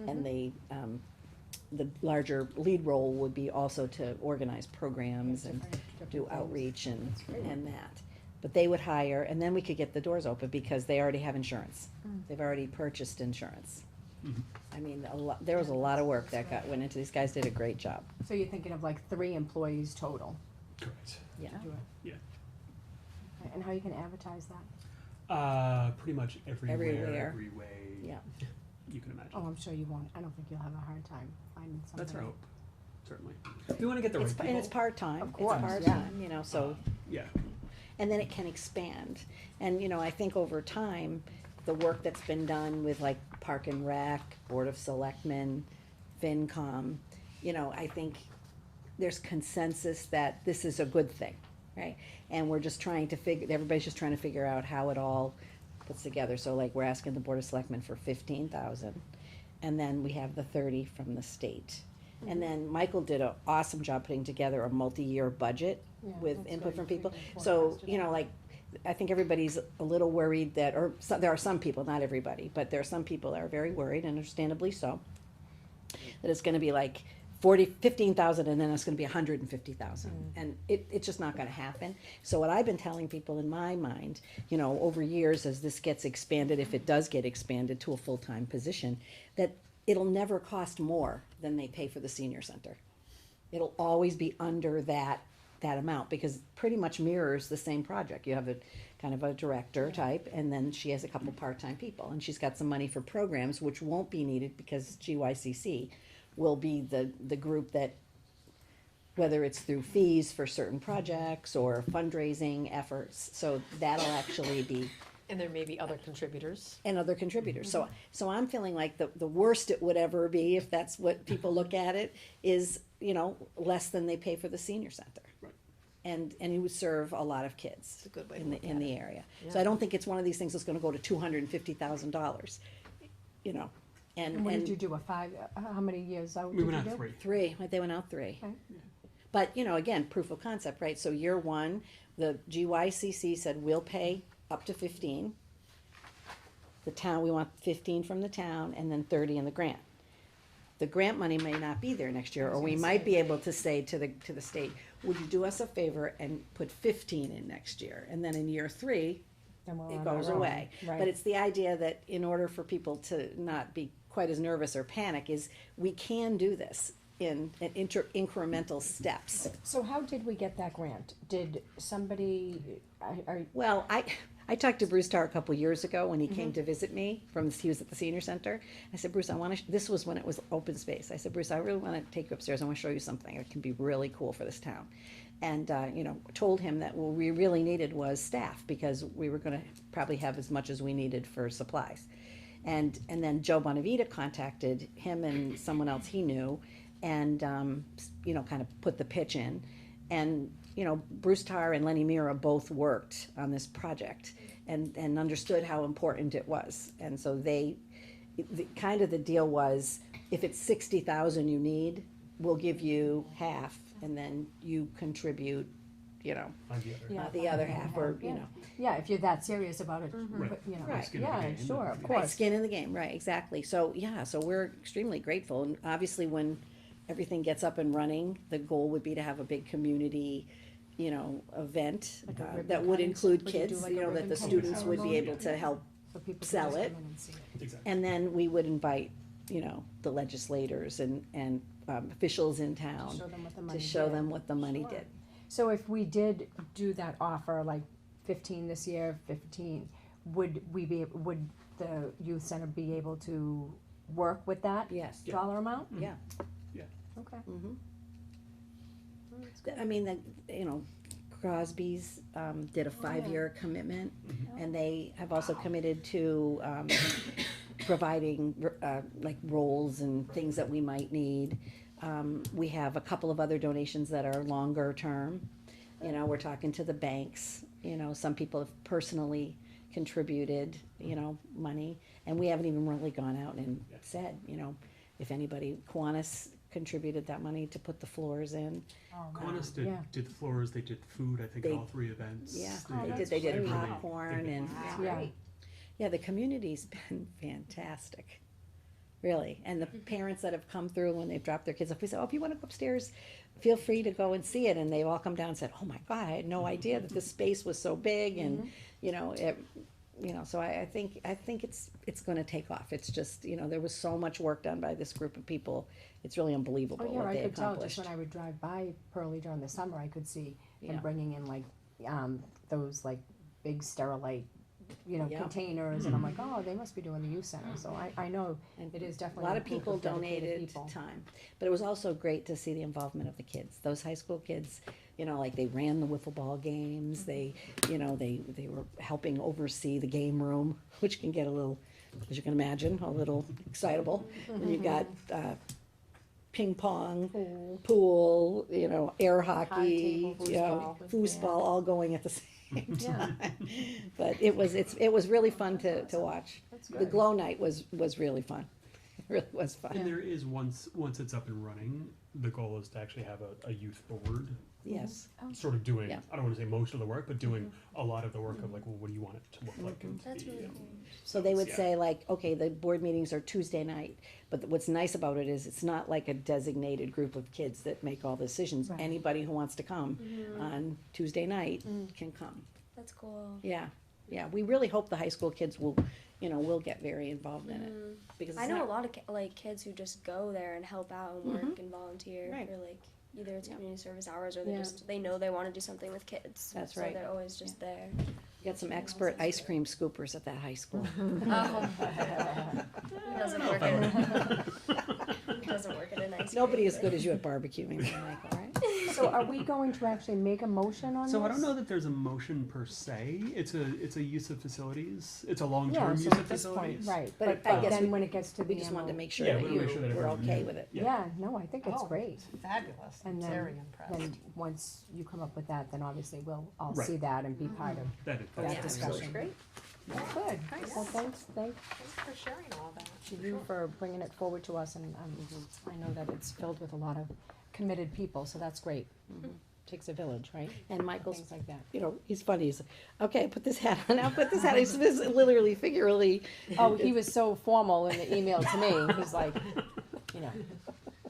S3: And the larger lead role would be also to organize programs and do outreach and that. But they would hire, and then we could get the doors open because they already have insurance. They've already purchased insurance.
S8: Mhm.
S3: I mean, there was a lot of work that went into, these guys did a great job.
S2: So you're thinking of like 3 employees total?
S8: Correct.
S3: Yeah.
S2: to do it?
S8: Yeah.
S2: Okay, and how you can advertise that?
S8: Pretty much
S3: Everywhere.
S8: every way
S3: Yeah.
S8: you can imagine.
S2: Oh, I'm sure you won't. I don't think you'll have a hard time finding somebody.
S8: That's our hope. Certainly. We want to get the right people.
S3: And it's part-time,
S2: Of
S3: it's
S2: course, yeah.
S3: part-time, you know, so,
S8: Yeah.
S3: and then it can expand. And, you know, I think over time, the work that's been done with like Park and Rec, Board of Selectmen, FinCom, you know, I think there's consensus that this is a good thing, right? And we're just trying to everybody's just trying to figure out how it all puts together. So like, we're asking the Board of Selectmen for 15,000, and then we have the 30 from the state. And then Michael did an awesome job putting together a multi-year budget
S2: Yeah,
S3: with
S2: that's
S3: input
S2: good.
S3: from people.
S2: We can
S3: So,
S2: forecast it
S3: you know,
S2: out.
S3: like, I think everybody's a little worried that, or there are some people, not everybody, but there are some people that are very worried, understandably so, that it's gonna be like 15,000 and then it's gonna be 150,000. And it's just not gonna happen. So what I've been telling people in my mind, you know, over years, as this gets expanded, if it does get expanded to a full-time position, that it'll never cost more than they pay for the senior center. It'll always be under that amount, because it pretty much mirrors the same project. You have a kind of a director type, and then she has a couple part-time people, and she's got some money for programs, which won't be needed because GYCC will be the group that, whether it's through fees for certain projects or fundraising efforts, so that'll actually be,
S7: And there may be other contributors.
S3: and other contributors. So I'm feeling like the worst it would ever be, if that's what people look at it, is, you know, less than they pay for the senior center.
S8: Right.
S3: And it would serve a lot of kids
S7: It's a good way to
S3: in the,
S7: look
S3: in
S7: at
S3: the area. So I don't think it's one of these things that's gonna go to $250,000, you know,
S2: And what did you do, how many years out
S8: We
S2: did
S8: went
S2: you
S8: out
S2: do?
S8: 3.
S3: Three, like they went out 3.
S2: Okay.
S3: But, you know, again, proof of concept, right? So year one, the GYCC said, we'll pay up to 15. The town, we want 15 from the town, and then 30 in the grant. The grant money may not be there next year, or we might be able to say to the state, would you do us a favor and put 15 in next year? And then in year 3,
S2: Then we're
S3: it
S2: on our
S3: goes
S2: own.
S3: away.
S2: Right.
S3: But it's the idea that in order for people to not be quite as nervous or panic is we can do this in incremental steps.
S2: So how did we get that grant? Did somebody,
S3: Well, I talked to Bruce Tarr a couple years ago when he came to visit me he was at the senior center. I said, Bruce, I want to, this was when it was open space. I said, Bruce, I really want to take you upstairs. I want to show you something. It can be really cool for this town. And, told him that what we really needed was staff because we were going to probably have as much as we needed for supplies. And then Joe Bonavita contacted him and someone else he knew and, kind of put the pitch in. And, Bruce Tarr and Lenny Mira both worked on this project and understood how important it was. And so the deal was, if it's 60,000 you need, we'll give you half and then you contribute,
S8: On the other.
S2: Yeah.
S3: the other half or,
S2: yeah, if you're that serious about it,
S8: Right.
S2: but,
S3: Right.
S8: Skin in the
S2: yeah,
S8: game.
S2: sure, of
S3: Right,
S2: course.
S3: skin in the game, right, exactly. So, so we're extremely grateful. And obviously, when everything gets up and running, the goal would be to have a big community, event
S2: Like a ribbon
S3: that would
S2: cutting,
S3: include
S2: would you do
S3: kids,
S2: like a
S3: that
S2: ribbon
S3: the
S2: cutting
S3: students would be
S2: ceremony?
S3: able to help.
S2: So people can
S3: sell
S2: just
S3: it.
S2: come in and see it.
S8: Exactly.
S3: And then we would invite, the legislators and officials in
S2: To
S3: town
S2: show them what the
S3: to
S2: money
S3: show
S2: did.
S3: them what the money
S2: Sure.
S3: did.
S2: So if we did do that offer, like 15 this year, 15, would the youth center be able to work with that
S3: Yes,
S2: dollar amount?
S3: yeah.
S2: Okay.
S3: Mhm. I mean, Crosby's did a 5-year commitment, and they have also committed to providing like rolls and things that we might need. We have a couple of other donations that are longer term. We're talking to the banks. Some people have personally contributed, money, and we haven't even really gone out and said, if anybody, Kiwanis contributed that money to put the floors in.
S8: Kiwanis
S2: Yeah.
S8: did the floors, they did food, I think,
S3: They-
S8: at all 3 events.
S3: Yeah,
S2: Oh,
S3: they
S2: that's
S3: did
S2: great.
S3: popcorn and,
S2: Yeah.
S3: yeah, the community's been fantastic, really. And the parents that have come through when they've dropped their kids off, we said, oh, if you wanna go upstairs, feel free to go and see it. And they've all come down and said, oh my God, I had no idea that this space was so big and, so I think it's gonna take off. It's just, there was so much work done by this group of people. It's really unbelievable
S2: Oh, yeah,
S3: what
S2: I
S3: they
S2: could tell,
S3: accomplished.
S2: just when I would drive by Pearlie during the summer, I could see
S3: Yeah.
S2: them bringing in like, those like big Sterilite,
S3: Yeah.
S2: containers, and I'm like, oh, they must be doing the youth center, so I know
S3: And
S2: it is
S3: a
S2: definitely.
S3: lot of
S2: a group
S3: people
S2: dedicated
S3: donated
S2: people.
S3: time, but it was also great to see the involvement of the kids. Those high school kids, like they ran the wiffle ball games. They, they were helping oversee the game room, which can get a little, as you can imagine, a little excitable. And you've got ping pong, pool, air hockey,
S2: table,
S3: foosball, all going at the same time. But it was really fun to watch. The glow night was really fun. It really was fun.
S8: And there is, once it's up and running, the goal is to actually have a youth board
S3: Yes.
S8: sort of doing,
S3: Yeah.
S8: I don't wanna say most of the work, but doing a lot of the work of like, well, what do you want it to look like and to
S6: That's
S8: be,
S6: really cool.
S3: So they would
S8: Yeah.
S3: say like, okay, the board meetings are Tuesday night, but what's nice about it is it's not like a designated group of kids that make all the decisions.
S2: Right.
S3: Anybody who wants to come on Tuesday night can come.
S6: That's cool.
S3: Yeah, we really hope the high school kids will get very involved in it. Because
S6: I
S3: it's
S6: know
S3: not-
S6: a lot of kids who just go there and help out and work and volunteer
S3: Right.
S6: for like either it's
S3: Yeah.
S6: community service hours or they
S2: Yeah.
S6: just they know they want to do something with kids.
S3: That's
S6: so
S3: right.
S6: they're always just there.
S3: Got some expert ice cream scoopers at that high school.
S6: Oh. He doesn't work in he doesn't work in a nice
S3: Nobody as good as you at barbecuing, Michael, right?
S2: So are we going to actually make a motion on this?
S8: So I don't know that there's a motion per se, it's a use of facilities, it's a long-term
S2: Yeah,
S8: use
S2: so
S8: of
S2: at this point,
S8: facilities.
S2: right,
S3: But
S2: but
S3: I guess
S2: then
S3: we-
S2: when it gets to the
S3: We just wanted to
S2: MO
S3: make sure
S8: Yeah,
S3: that
S8: we
S3: you
S8: wanna make sure that
S3: were
S8: everyone
S3: okay
S8: knew.
S3: with it.
S2: Yeah, no, I think it's
S7: Oh,
S2: great.
S7: Fabulous,
S2: And
S7: I'm
S2: then-
S7: very impressed.
S2: Then, once you come up with that, then obviously we'll all
S8: Right.
S2: see that and be part of
S8: That's
S2: that discussion.
S7: Great,
S2: Good, well, thanks
S7: thanks for sharing all that.
S2: to you for bringing it forward to us, and, I know that it's filled with a lot of committed people, so that's great. Takes a village, right?
S3: And Michael's,
S2: Things like that.
S3: he's funny, he's, okay, put this hat on, I'll put this hat, he's literally, figuratively.
S2: Oh, he was so formal in the email to me, he's like,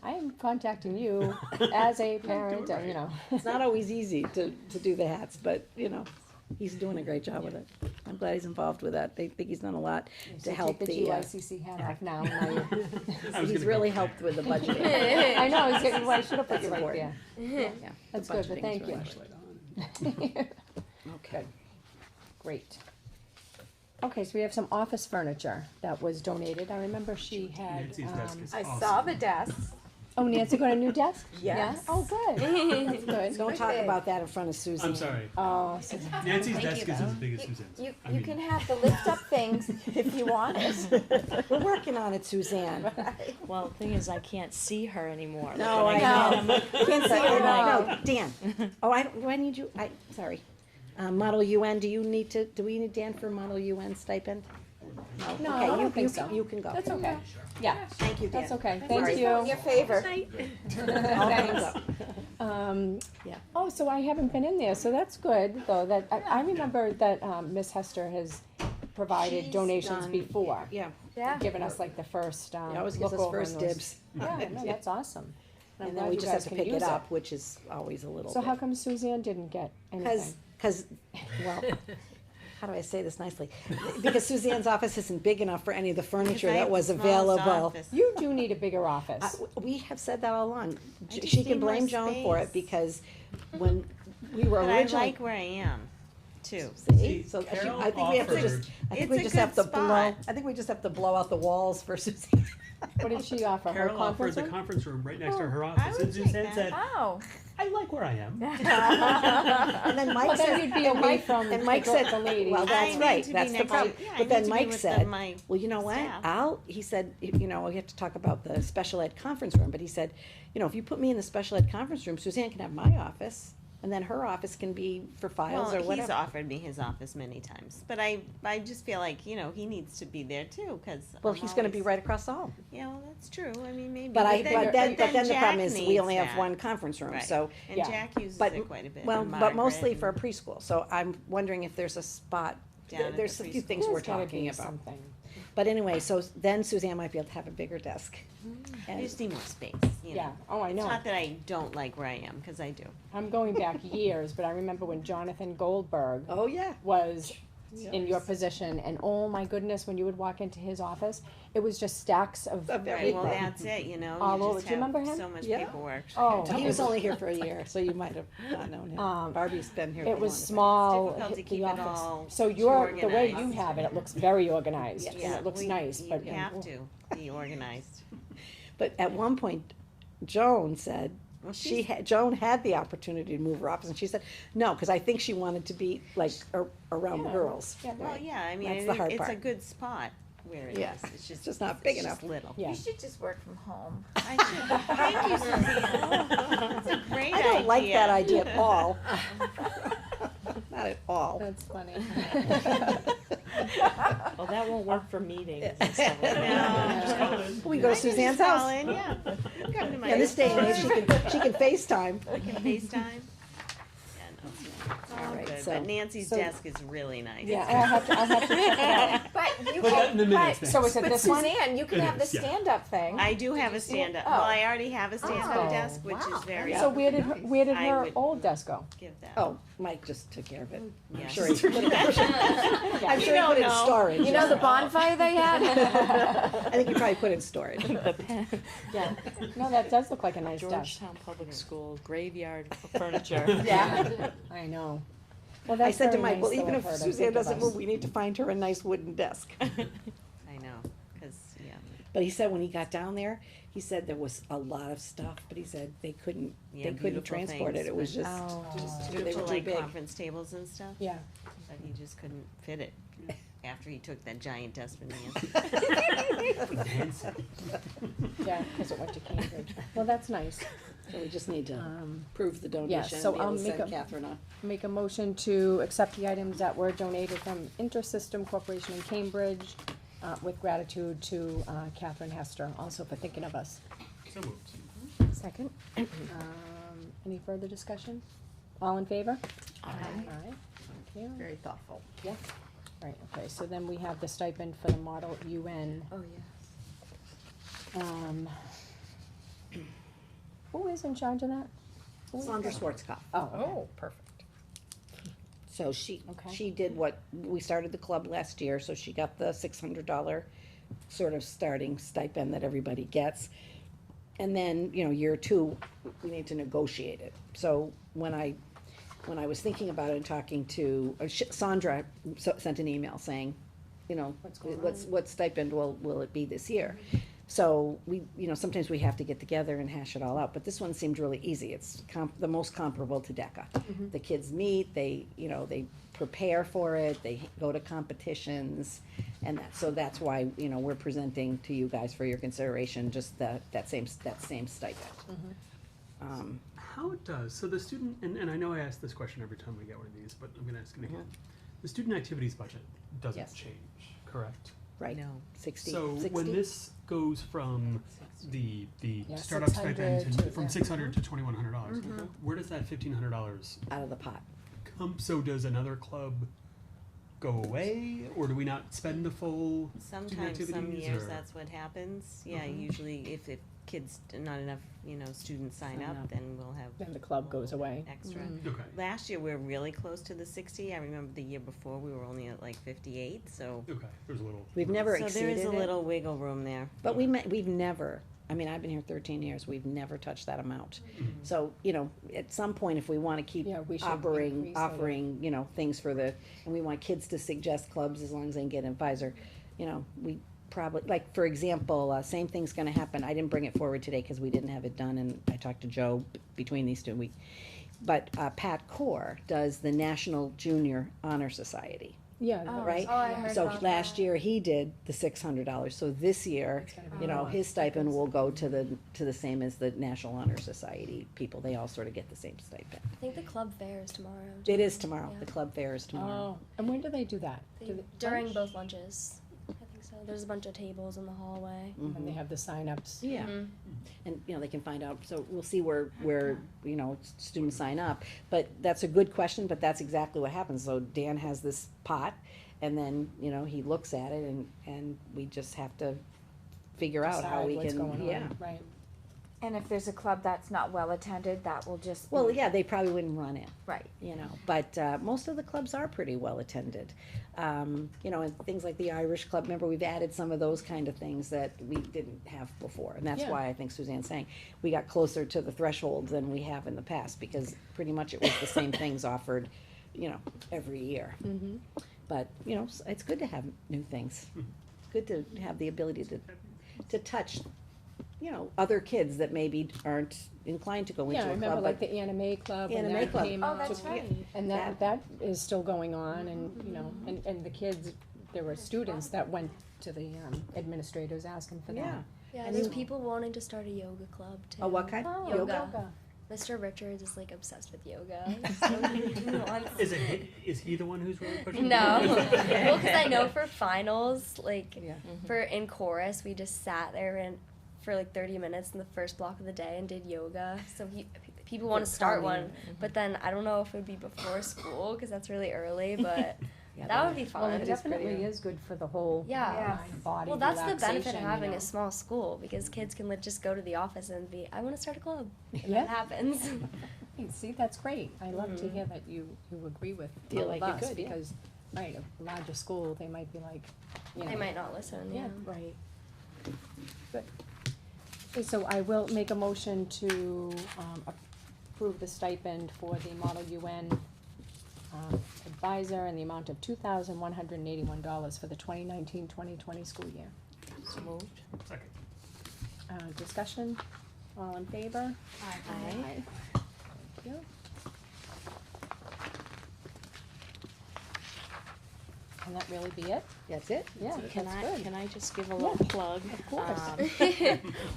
S2: I am contacting you as a parent, and,
S3: It's not always easy to do the hats, but, He's doing a great job with it. I'm glad he's involved with that. They think he's done a lot
S2: So
S3: to help
S2: take the
S3: the,
S2: GYCC hat off now. Now you're-
S8: I was
S3: he's
S8: gonna
S3: really
S8: go.
S3: helped with the budget.
S2: I know, I should have put you
S3: That's
S2: right
S3: important.
S2: there.
S3: Yeah,
S2: That's
S3: the
S2: good, but
S3: budgeting is
S2: thank
S3: really
S2: you.
S3: important. Okay.
S2: Great. Okay, so we have some office furniture that was donated. I remember she had,
S8: Nancy's desk is
S4: I
S8: awesome.
S4: saw the desk.
S2: oh, Nancy got a new desk?
S4: Yes.
S2: Yeah? Oh, good. That's good.
S3: Don't
S4: Right
S3: talk
S4: there.
S3: about that in front of Susie.
S8: I'm sorry.
S2: Oh, so-
S8: Nancy's desk is as big as Suzanne's.
S4: You,
S8: I
S4: you
S8: mean,
S4: can have the lift up things if you want it.
S3: We're working on it, Suzanne.
S9: Well, the thing is, I can't see her anymore. Like,
S3: No,
S9: when
S3: I
S9: get
S3: know.
S9: on the-
S3: Can't see
S9: I'm
S3: it.
S9: like-
S3: No, Dan. Oh, I need you, sorry. Model UN, do we need Dan for Model UN stipend?
S2: No,
S3: Okay,
S2: I don't
S3: you-
S2: think
S3: you
S2: so.
S3: can- You can go.
S2: That's okay. Yeah,
S3: Thank you, Dan.
S2: that's okay.
S3: Sorry.
S2: Thank
S4: In
S2: you.
S4: your favor.
S3: All hands up. Yeah.
S2: Oh, so I haven't been in there, so that's good, though, that, I remember that, Miss Hester has provided
S3: She's
S2: donations
S3: done-
S2: before,
S3: Yeah,
S4: Yeah.
S2: given us like the first,
S3: he always gives
S2: look
S3: us
S2: over
S3: first
S2: on those.
S3: dibs.
S2: Yeah, no, that's awesome. I'm
S3: And
S2: glad
S3: then we
S2: you
S3: just have
S2: guys
S3: to
S2: can
S3: pick it
S2: use
S3: up, which is always a little
S2: So
S3: bit.
S2: how come Suzanne didn't get anything?
S3: Cause, well, how do I say this nicely? Because Suzanne's office isn't big enough for any of the furniture
S11: Because I
S3: that
S11: have
S3: was
S11: the smallest
S3: available.
S11: office.
S2: You do need a bigger office.
S3: We have said that all along.
S11: I just
S3: She
S11: need
S3: can
S11: more
S3: blame Joan for it
S11: space.
S3: because when we were
S11: But I
S3: originally.
S11: like where I am, too.
S3: See, so
S8: Carol
S3: I think we have to
S8: offered-
S3: just, I think
S11: It's
S3: we
S11: a
S3: just have to
S11: good
S3: blow,
S11: spot.
S3: I think we just have to blow out the walls for Suzanne.
S2: What did she offer, her
S8: Carol offered
S2: conference
S8: the
S2: room?
S8: conference room right next to her
S11: I
S8: office,
S11: would
S8: and
S11: take
S8: Suzanne
S11: that.
S8: said,
S4: Oh.
S8: I like where I am.
S3: And then Mike
S2: Well, then
S3: said,
S2: you'd be away from
S3: and Mike
S2: the
S3: said,
S2: the ladies.
S3: well, that's
S11: I need
S3: right,
S11: to be
S3: that's the
S11: next to-
S3: problem.
S11: yeah, I
S3: But
S11: need
S3: then
S11: to be
S3: Mike
S11: with
S3: said,
S11: my
S3: well, you know what,
S11: staff.
S3: he said, you know, we have to talk about the special ed conference room, but he said, you know, if you put me in the special ed conference room, Suzanne can have my office, and then her office can be for files or
S11: Well, he's
S3: whatever.
S11: offered me his office many times, but I just feel like, you know, he needs to be there too, cause
S3: Well,
S11: I'm
S3: he's gonna be
S11: always-
S3: right across the hall.
S11: Yeah, well, that's true, I mean, maybe.
S3: But then the
S11: Jack
S3: problem is, we
S11: needs
S3: only have
S11: that.
S3: one conference room,
S11: Right.
S3: so,
S11: And
S2: Yeah.
S11: Jack uses
S3: but,
S11: it quite a bit.
S3: well,
S11: and
S3: but mostly
S11: Margaret
S3: for
S11: and
S3: preschool, so I'm wondering if there's a spot,
S11: down at
S3: there's
S11: the
S3: a few
S11: preschool.
S3: things we're
S2: There's gotta
S3: talking
S2: be
S3: about.
S2: something.
S3: But anyway, so then Suzanne might be able to have a bigger desk.
S11: I
S3: And-
S11: just need more space, you know.
S2: Yeah, oh, I
S11: It's
S2: know.
S11: not that I don't like where I am, cause I do.
S2: I'm going back years, but I remember when Jonathan Goldberg
S3: Oh, yeah.
S2: was in your position, and oh my goodness, when you would walk into his office, it was just stacks of
S3: Of
S11: Right, well,
S2: paper.
S11: that's it, you know,
S2: All
S11: you
S2: over.
S11: just
S2: Do you remember
S11: have
S2: him?
S11: so much
S3: Yeah.
S11: paperwork.
S2: Oh,
S3: He was only here for a year, so you might have not known him.
S2: Um,
S3: Barbie's been here for
S2: It was
S3: longer.
S2: small,
S11: difficult to
S2: the
S11: keep it
S2: office.
S11: all
S2: So your, the way you
S11: organized.
S2: have it, it looks very organized, and
S11: Yeah,
S2: it looks
S11: we-
S2: nice, but.
S11: You have to be organized.
S3: But at one point, Joan said,
S11: Well,
S3: Joan had the opportunity to move her office, and she said, no, because I think she wanted to be like around the
S2: Yeah.
S3: girls.
S2: Yeah,
S11: Well, yeah, I mean,
S3: That's the hard
S11: it's a
S3: part.
S11: good spot where it is.
S3: Yeah,
S11: It's
S3: it's just not big enough.
S11: little.
S2: Yeah.
S4: You should just work from home.
S11: I should, thank you, Suzanne. It's a great idea.
S3: I don't like that idea at all. Not at all.
S2: That's funny.
S9: Well, that won't work for meetings and stuff like
S11: No.
S9: that.
S3: We go to
S11: I can just
S3: Suzanne's
S11: call
S3: house.
S11: in, yeah. Come to my
S3: Yeah, this day and age,
S11: house.
S3: she can FaceTime.
S11: I can FaceTime. Yeah, no, it's all
S3: All right,
S11: good,
S3: so-
S11: but Nancy's
S2: so-
S11: desk is really nice.
S2: Yeah, I'll have to check it out.
S4: But you
S8: Put that in the
S4: can,
S8: minutes,
S4: but,
S8: Nancy.
S2: So is it
S4: but
S2: this one?
S4: Suzanne, you can
S8: It
S4: have the
S8: is, yeah.
S4: stand-up thing.
S11: I do have a stand-up,
S4: Oh.
S11: well, I already have a stand-up
S4: Oh,
S11: desk, which
S4: wow.
S11: is very,
S2: So where did I
S11: would-
S2: old desk go?
S11: give that.
S3: Oh, Mike just took care of it. I'm
S11: Yes.
S3: sure he put it, I'm
S11: You
S3: sure he
S11: don't
S3: put it in
S11: know.
S3: storage.
S4: You know the bonfire they had?
S3: I think he probably put it in storage.
S2: Yeah, no, that does look like a nice desk.
S9: Georgetown Public School graveyard furniture.
S2: Yeah, I know. Well,
S3: I
S2: that's
S3: said to
S2: very
S3: Mike,
S2: nice
S3: well,
S2: though
S3: even
S2: of
S3: if
S2: her to
S3: Suzanne
S2: think of
S3: doesn't
S2: us.
S3: move, we need to find her a nice wooden desk.
S11: I know, cause, yeah.
S3: But he said when he got down there, he said there was a lot of stuff, but he said they couldn't
S11: Yeah,
S3: transport
S11: beautiful
S3: it. It was
S11: things,
S3: just, they were
S11: Beautiful,
S3: too
S11: like
S3: big.
S11: conference tables and stuff,
S2: Yeah,
S11: but he just couldn't fit it after he took that giant desk from Nancy.
S8: Nancy.
S2: yeah, because it went to Cambridge. Well, that's nice.
S3: So we just need to
S2: Um,
S3: prove the donation
S2: so
S3: and be able
S2: I'll
S3: to
S2: make
S3: send
S2: a-
S3: Catherine on.
S2: Make a motion to accept the items that were donated from Intersystem Corporation in Cambridge, with gratitude to Catherine Hester, also for thinking of us.
S8: So moved.
S2: Second. Any further discussion? All in favor?
S3: Aye.
S2: Aye. Thank you.
S3: Very thoughtful.
S2: Yeah. Right, okay, so then we have the stipend for the Model UN.
S4: Oh, yes.
S2: Who is in charge of that? Who is
S3: Sandra
S2: that?
S3: Schwarzkopf.
S2: Oh, okay.
S7: perfect.
S3: So she,
S2: Okay.
S3: she did what, we started the club last year, so she got the $600 sort of starting stipend that everybody gets. And then, year two, we need to negotiate it. So when I was thinking about it and talking to, Sandra sent an email saying, what stipend will it be this year? So we, sometimes we have to get together and hash it all out, but this one seemed really easy. It's the most comparable to DECA. The kids meet, they prepare for it, they go to competitions, and so that's why, we're presenting to you guys for your consideration, just that same stipend.
S8: How does, so the student, and I know I ask this question every time we get one of these, but I'm gonna ask it again. The student activities budget doesn't
S3: Yes.
S8: change, correct?
S3: Right,
S9: No.
S3: 60.
S8: So
S3: 60?
S8: when this goes from the
S2: Yeah,
S8: startup
S2: 600
S8: stipend
S2: to-
S8: from
S2: yeah.
S8: $600 to $2,100, where does that $1,500
S3: Out of the pot.
S8: come? So does another club go away, or do we not spend the full student
S11: Sometimes, some
S8: activities?
S11: years,
S8: or-
S11: that's what happens. Yeah, usually if kids, not enough, students sign
S3: Sign
S11: up,
S3: up.
S11: then we'll have
S2: Then the club goes away.
S11: extra.
S8: Okay.
S11: Last year, we were really close to the 60. I remember the year before, we were only at like 58, so.
S8: Okay, there's a little.
S3: We've never
S11: So
S3: exceeded
S11: there is a
S3: it,
S11: little wiggle room there.
S3: but we've never, I've been here 13 years, we've never touched that amount. So, at some point, if we wanna keep
S2: Yeah, we should
S3: offering,
S2: increase it.
S3: things for and we want kids to suggest clubs as long as they can get an advisor, we probably, like, for example, same thing's gonna happen, I didn't bring it forward today, cause we didn't have it done, and I talked to Joe between these two, but, Pat Core does the National Junior Honor Society.
S2: Yeah,
S3: Right?
S6: Oh, I heard
S3: So
S6: about
S3: last
S6: that.
S3: year, he did the $600, so this year, his stipend will go to the same as the National Honor Society people, they all sort of get the same stipend.
S6: I think the club fair is tomorrow.
S3: It is tomorrow,
S6: Yeah.
S3: the club fair is tomorrow.
S2: Oh, and when do they do that?
S6: They-
S2: Do they-
S6: during
S2: lunch?
S6: both lunches. I think so. There's a bunch of tables in the hallway.
S2: And they have the signups.
S3: Yeah,
S6: Mhm.
S3: and, they can find out, so we'll see where, students sign up. But that's a good question, but that's exactly what happens, so Dan has this pot, and then, he looks at it, and we just have to figure out how
S2: Decide
S3: we
S2: what's
S3: can,
S2: going on,
S3: yeah.
S2: Right.
S4: And if there's a club that's not well attended, that will just be.
S3: Well, yeah, they probably wouldn't run it.
S4: Right.
S3: But most of the clubs are pretty well attended. And things like the Irish Club, remember, we've added some of those kind of things that we didn't have before. And that's
S2: Yeah.
S3: why I think Suzanne's saying, we got closer to the threshold than we have in the past, because pretty much it was the same things offered, every year.
S2: Mm-hmm.
S3: But, it's good to have new things. It's good to have the ability to touch, other kids that maybe aren't inclined to go into
S2: Yeah, I
S3: a
S2: remember
S3: club,
S2: like
S3: but
S2: the anime club when
S3: Anime
S2: that
S3: club.
S2: came
S4: Oh,
S2: out.
S4: that's right.
S2: And that is still going on, and, and the kids, there were students that went to the administrators asking for
S3: yeah.
S2: that.
S6: Yeah,
S3: And
S6: there's
S3: you-
S6: people wanting to start a yoga club too.
S3: Oh, what kind?
S2: Oh,
S6: Yoga. Mr. Richards is like obsessed with yoga. So he wants-
S8: Is he the one who's really pushing?
S6: No.
S8: it?
S6: Well, because I know for finals, like
S3: Yeah.
S6: for in chorus, we just sat there and for like 30 minutes in the first block of the day and did yoga. So people want to start one, but then I don't know if it would be before school because that's really early, but
S3: Yeah,
S6: that would be
S2: Well,
S6: fun.
S2: it definitely is good for the whole
S6: Yeah.
S2: mind, body,
S6: Well, that's the benefit of
S2: relaxation,
S6: having
S2: you
S6: a small school because kids can just go to the office and be, I want to start a club. And
S2: Yeah.
S6: that happens.
S2: Hey, see, that's great. I love to hear that you agree with
S3: Feel
S2: all
S3: like
S2: of
S3: you
S2: us,
S3: could, yeah.
S2: because, right, a larger school, they might be like,
S6: They might not listen.
S2: Yeah,
S6: Yeah.
S2: right. Good. Okay, so I will make a motion to, approve the stipend for the Model UN, advisor in the amount of $2,181 for the 2019-2020 school year.
S9: So moved.
S8: Second.
S2: Discussion, all in favor?
S9: Aye.
S2: Thank you. Can that really be it?
S3: That's it?
S2: Yeah,
S9: Can
S2: that's
S9: I,
S2: good.
S9: can I just give a little plug?
S2: Of course.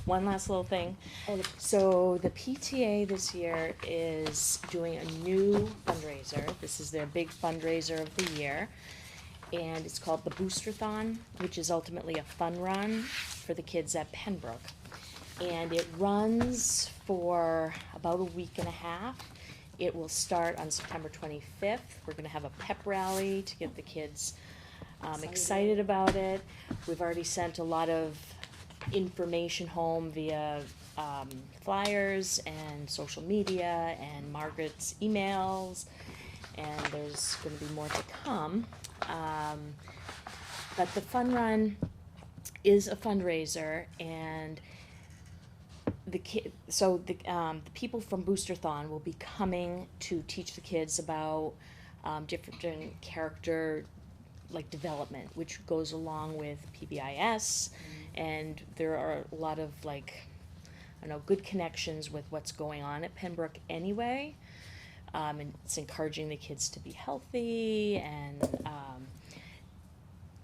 S9: One last little thing.
S2: Oh,
S9: So the PTA this year is doing a new fundraiser. This is their big fundraiser of the year. And it's called the Boosterthon, which is ultimately a fun run for the kids at Pembroke. And it runs for about a week and a half. It will start on September 25th. We're gonna have a pep rally to get the kids excited about it. We've already sent a lot of information home via flyers and social media and Margaret's emails. and there's gonna be more to come. But the fun run is a fundraiser, and the people from Boosterthon will be coming to teach the kids about different character like development, which goes along with PBIS, and there are a lot of like, I don't know, good connections with what's going on at Pembroke anyway. And it's encouraging the kids to be healthy, and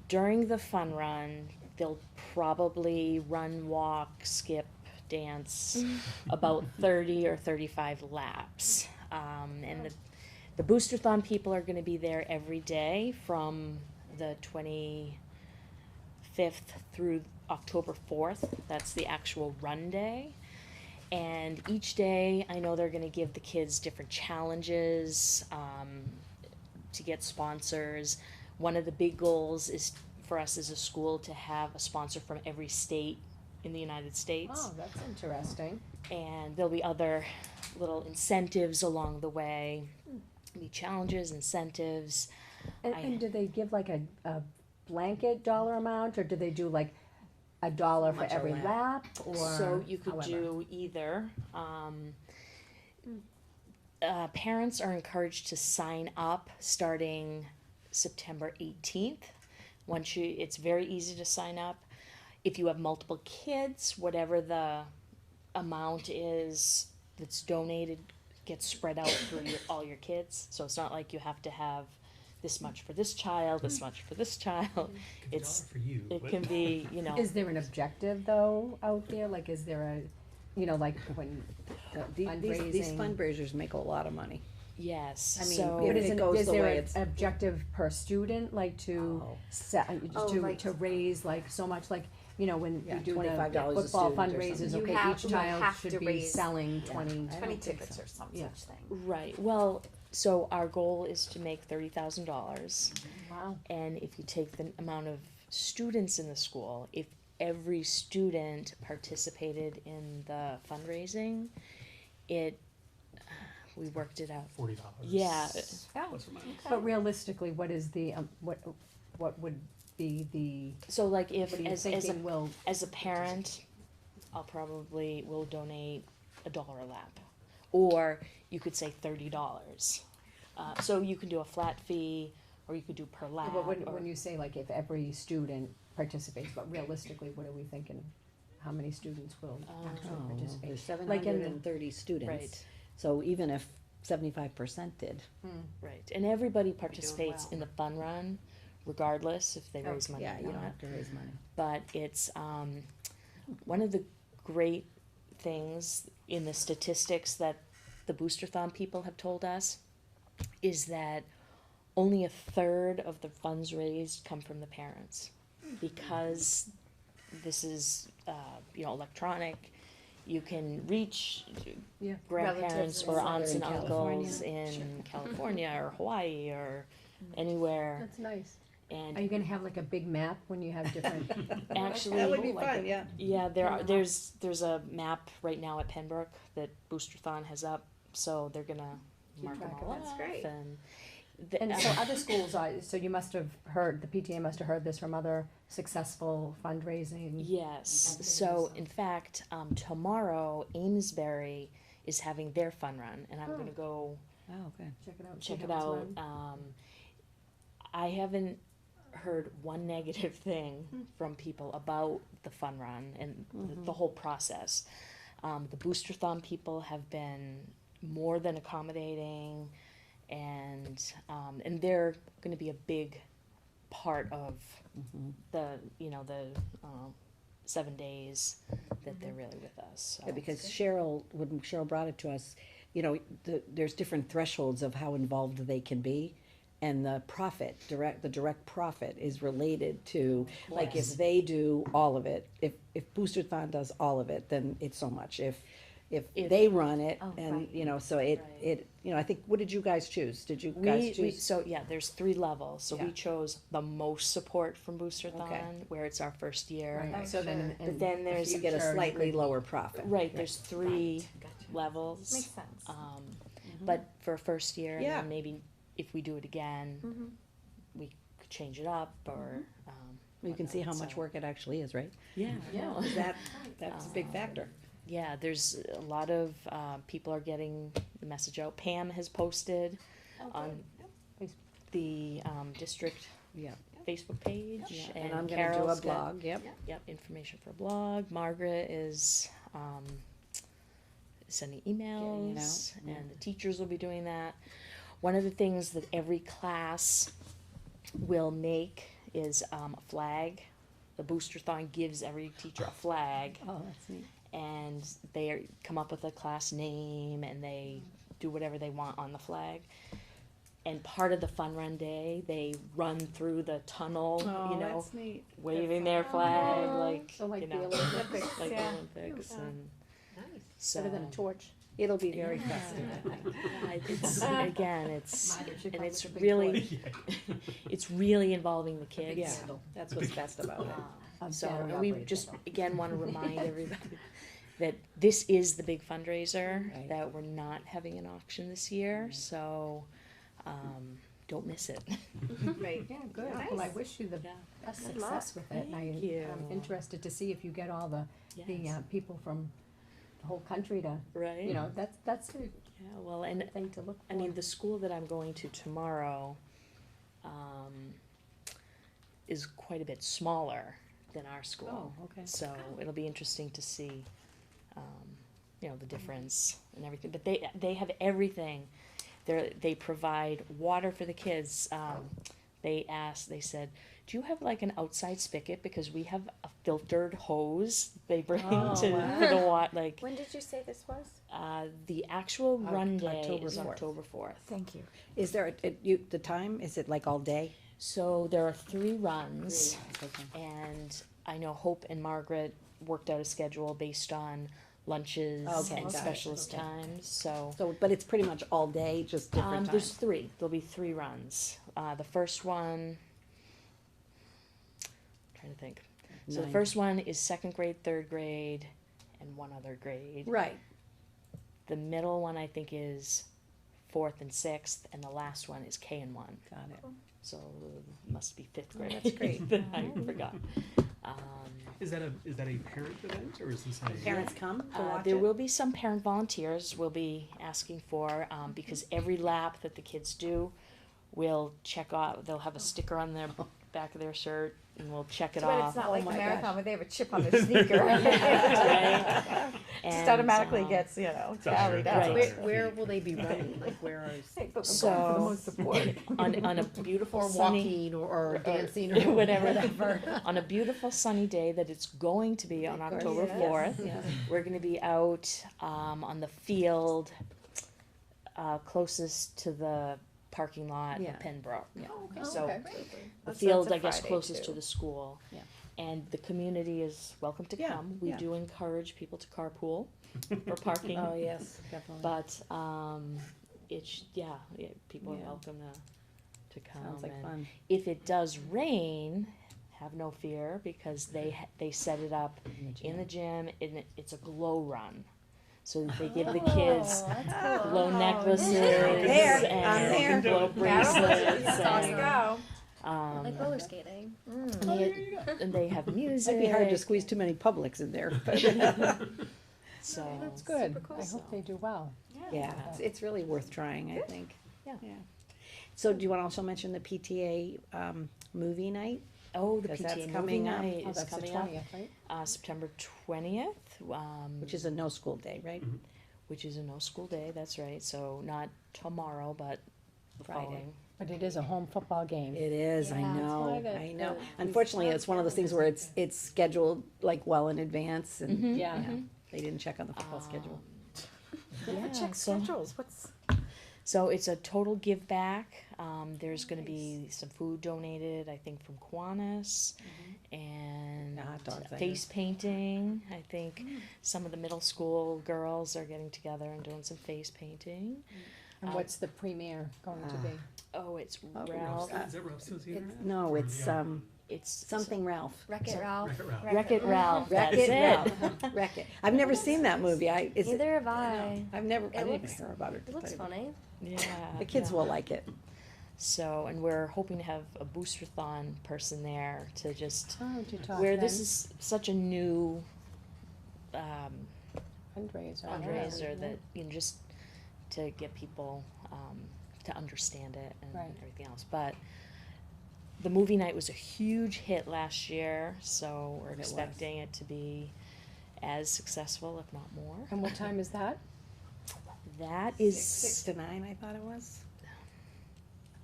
S9: during the fun run, they'll probably run, walk, skip, dance about 30 or 35 laps. And the Boosterthon people are gonna be there every day from the 25th through October 4th. That's the actual run day. And each day, I know they're gonna give the kids different challenges to get sponsors. One of the big goals is for us as a school to have a sponsor from every state in the United States.
S2: Oh, that's interesting.
S9: And there'll be other little incentives along the way. Be challenges, incentives.
S2: And do they give like a blanket dollar amount, or do they do like $1 for
S3: much a
S2: every
S3: lap.
S2: lap, or
S9: So you could
S2: however?
S9: do either. Parents are encouraged to sign up starting September 18th. It's very easy to sign up. If you have multiple kids, whatever the amount is that's donated gets spread out through all your kids. So it's not like you have to have this much for this child, this much for this child. It's
S8: $1 for you.
S9: it
S8: but-
S9: can be, you know.
S2: Is there an objective though out there? Like, is there a, you know, like when
S3: These
S2: fundraising?
S3: fundraisers make a lot of money.
S9: Yes.
S3: I mean,
S9: so
S3: if
S2: But
S3: it goes
S2: is
S3: the
S2: there
S3: way
S2: an
S3: it's-
S2: objective per student, like to
S3: Oh.
S2: to raise like so much, like, you know, when
S3: Yeah,
S2: you do
S3: $25
S2: the
S3: a
S2: football
S3: student or
S2: fundraisers,
S3: something.
S4: You
S2: okay,
S4: have-
S2: each
S4: you
S2: child
S4: have
S2: should
S4: to
S2: be
S4: raise
S2: selling
S3: Yeah.
S2: 20.
S3: I don't
S4: 20
S3: think
S4: tickets
S3: so.
S4: or some
S2: Yeah.
S4: such thing.
S9: right. Well, so our goal is to make $30,000.
S2: Wow.
S9: And if you take the amount of students in the school, if every student participated in the fundraising, we worked it out.
S8: $40.
S9: Yeah.
S8: Plus or minus.
S2: But realistically, what is the, what would be the,
S9: So like if,
S2: what are you
S9: as
S2: thinking will,
S9: a parent, will donate $1 a lap. Or you could say $30. So you can do a flat fee, or you could do per lap.
S2: but
S9: or-
S2: when you say like if every student participates, but realistically, what are we thinking? How many students will actually
S3: Oh, well,
S2: participate?
S3: there's
S2: Like in the-
S3: 730 students.
S9: Right.
S3: So even if 75% did,
S9: Right, and everybody participates in the fun run, regardless if they raise money
S3: yeah,
S9: or
S3: you don't
S9: not.
S3: have to raise money.
S9: But it's one of the great things in the statistics that the Boosterthon people have told us is that only 1/3 of the funds raised come from the parents, because this is electronic. You can reach
S2: Yeah.
S9: grandparents or aunts and
S3: in
S9: uncles in California or Hawaii or anywhere.
S2: That's nice. Are
S9: And
S2: you gonna have like a big map when you have different?
S9: actually,
S3: That would be
S2: Like
S3: fun,
S2: a-
S3: yeah.
S9: yeah, there's a map right now at Pembroke that Boosterthon has up, so they're gonna mark them
S2: track
S9: all
S2: of it.
S9: off.
S4: That's great.
S2: And so other schools are, so you must have heard, the PTA must have heard this from other successful fundraising.
S9: Yes, so in fact, tomorrow Amesbury is having their fun run, and I'm gonna go
S3: Oh, okay.
S2: Check it out. see
S9: check it
S2: how
S9: out.
S2: it's run.
S9: I haven't heard one negative thing from people about the fun run and the whole process. The Boosterthon people have been more than accommodating, and they're going to be a big part of the 7 days that they're really with us. So.
S3: Yeah, because when Cheryl brought it to us, there's different thresholds of how involved they can be. And the direct profit is related to, like, if they do all of it, if Boosterthon does all of it, then it's so much. If they run it,
S4: Oh,
S3: and,
S4: right.
S3: so it, I think, what did you guys choose? Did you guys choose?
S9: So yeah, there's 3 levels. So
S3: Yeah.
S9: we chose the most support from Boosterthon,
S3: Okay.
S9: where it's our first year.
S2: Right, so then,
S9: But then there's
S3: You get a
S2: Sure,
S3: slightly
S2: good.
S3: lower profit.
S9: right. There's 3
S4: Gotcha.
S9: levels.
S4: Makes sense.
S9: But for first year,
S3: Yeah.
S9: and then maybe if we do it again,
S4: Mhm.
S9: we could change it up or,
S3: You can see how
S9: whatnot,
S3: much
S9: so-
S3: work it actually is, right?
S9: Yeah, no.
S3: That's a big factor.
S9: Yeah, there's a lot of, people are getting the message out. Pam has posted on the, district
S3: Yeah.
S9: Facebook page,
S3: And
S9: and
S3: I'm gonna do a
S9: Carol's got,
S3: blog, yep.
S9: yep, information for a blog. Margaret is, sending emails,
S3: out, yeah.
S9: and the teachers will be doing that. One of the things that every class will make is, a flag. The Booster-thon gives every teacher a flag,
S3: Oh, that's neat.
S9: and come up with a class name, and they do whatever they want on the flag. And part of the fun run day, they run through the tunnel, you know,
S3: neat.
S9: waving their flag, like,
S2: So like
S9: you
S2: the
S9: know,
S2: Olympics,
S9: like the
S4: yeah.
S9: Olympics, and so.
S2: better than a torch.
S3: It'll be very
S9: Yeah.
S3: festive.
S9: Yeah, it's, again, it's,
S2: Mine should
S9: and
S2: come
S9: it's
S2: with a big
S9: really,
S8: Yeah.
S9: it's really involving the kids.
S3: Yeah, that's what's best about it.
S9: So,
S2: battery
S9: and we
S2: operated
S9: just,
S2: candle.
S9: again, wanna remind everybody that this is the big fundraiser,
S3: Right.
S9: that we're not having an auction this year, so, don't miss it.
S2: Right, yeah, good. Well, I wish you the
S9: Yeah.
S2: best
S4: Good
S2: success with it. And
S9: Thank you.
S2: I'm interested to see if you get all the
S9: Yes.
S2: people from the whole country to,
S9: Right?
S2: you know, that's a
S9: Yeah, well, and
S2: thing to look for.
S9: I mean, the school that I'm going to tomorrow, is quite a bit smaller than our school.
S3: Oh, okay.
S9: So it'll be interesting to see, you know, the difference and everything, but they have everything. They provide water for the kids. They said, do you have like an outside spigot, because we have a filtered hose they bring
S3: Oh,
S9: to,
S3: wow.
S9: for the water, like,
S4: When did you say this was?
S9: the actual run day
S3: October
S9: is
S3: 4th.
S9: October 4th.
S4: Thank you.
S3: Is there, the time, is it like all day?
S9: So there are 3 runs,
S3: Okay.
S9: and I know Hope and Margaret worked out a schedule based on lunches
S3: Okay,
S9: and
S3: got it,
S9: specialist
S3: okay.
S9: times, so.
S3: So, but it's pretty much all day, just different
S9: There's
S3: times?
S9: 3, there'll be 3 runs. The first one, trying to think. So the
S3: 9.
S9: first one is 2nd grade, 3rd grade, and 1 other grade.
S3: Right,
S9: The middle one, I think, is 4th and 6th, and the last one is K and 1.
S3: got it.
S9: So must be 5th grade.
S3: that's great.
S9: that I forgot.
S8: Is that a parent event or is this a?
S3: Parents come to watch
S9: There
S3: it?
S9: will be some parent volunteers we'll be asking for, because every lap that the kids do, we'll check off, they'll have a sticker on their back of their shirt, and we'll check it
S4: But
S9: off.
S4: it's not
S3: Oh
S4: like the
S3: my
S4: marathon
S3: gosh.
S4: where they have a chip on their sneaker.
S9: Right.
S4: Just
S9: And,
S4: automatically gets, you know, tallied
S8: That's
S4: out.
S9: Right.
S2: Where will they be running? Like where is?
S4: Hey, but we're
S9: So-
S4: going for the most support.
S9: on a beautiful
S2: Or
S9: sunny,
S2: walking or dancing or
S9: whatever, on a beautiful sunny day that it's going to be on
S3: Of course,
S9: October
S3: yes,
S9: 4th,
S3: yes.
S9: we're gonna be out, on the field, closest to the parking lot
S3: Yeah.
S9: of Pembroke.
S3: Yeah.
S9: So, the
S4: That's
S9: field,
S4: a
S9: I guess,
S4: Friday,
S9: closest to
S4: too.
S9: the school.
S3: Yeah.
S9: And the community is welcome to
S3: Yeah,
S9: come. We
S3: yeah.
S9: do encourage people to carpool for parking.
S3: Oh, yes, definitely.
S9: But, people are
S3: Yeah.
S9: welcome to come.
S3: Sounds like
S9: and
S3: fun.
S9: if it does rain, have no fear, because they set it up in the gym, and it's a glow run. So they give the kids glow necklaces
S3: There, I'm
S9: and
S3: there.
S9: glow bracelets,
S4: There you
S9: and,
S4: go.
S6: Like roller skating.
S9: and they have music.
S3: It'd be hard to squeeze too many Publix in there, but,
S9: So
S2: That's good.
S4: cool.
S2: I hope they do well.
S3: yeah, it's really worth trying, I think.
S9: Yeah.
S3: So do you wanna also mention the PTA, movie night?
S9: Oh, the
S3: 'Cause
S9: PTA
S3: that's
S9: movie
S3: coming up.
S9: night
S2: Oh,
S9: is
S2: that's the
S9: coming up,
S2: 20th, right?
S9: September 20th,
S3: Which is a no-school day, right?
S9: which is a no-school day, that's right, so not tomorrow, but the
S3: Friday.
S9: following.
S2: But it is a home football game.
S3: It is, I
S6: Yeah, that's
S3: know,
S2: why
S3: I know.
S2: the
S3: Unfortunately, it's one of those things where it's scheduled like well in advance and,
S2: Yeah.
S3: yeah, they didn't check on the football schedule.
S9: Yeah,
S4: Check
S9: so-
S4: schedules, what's,
S9: So it's a total give back. There's going to be some food donated, I think, from Kiwanis, and
S3: The hot dogs, I
S9: face painting. I think some of the middle school girls are getting together and doing some face painting.
S2: And what's the premiere going to be?
S9: Oh, it's
S3: Oh,
S9: Ralph.
S8: Is that Ralph Steele's Theater?
S3: No, it's,
S9: It's
S3: something Ralph.
S6: Wreck-It Ralph.
S8: Wreck-It Ralph.
S9: Wreck-It Ralph. That's
S3: Wreck-It
S9: it.
S3: Ralph. Wreck-It. I've never seen that movie. Is it?
S6: Neither have I.
S3: I've never, I didn't
S6: looks-
S3: hear about it.
S6: It looks funny.
S9: Yeah.
S3: The kids
S9: yeah.
S3: will like it.
S9: So, and we're hoping to have a booster-thon person there to just,
S2: Oh, to talk
S9: where this
S2: then.
S9: is such a new,
S2: Fundraiser.
S9: fundraiser that, you know, just to get people, to understand it and
S2: Right.
S9: everything else. But the movie night was a huge hit last year, so we're
S3: It was.
S9: expecting it to be as successful, if not more.
S2: And what time is that?
S9: That is,
S3: 6 to 9, I thought it was.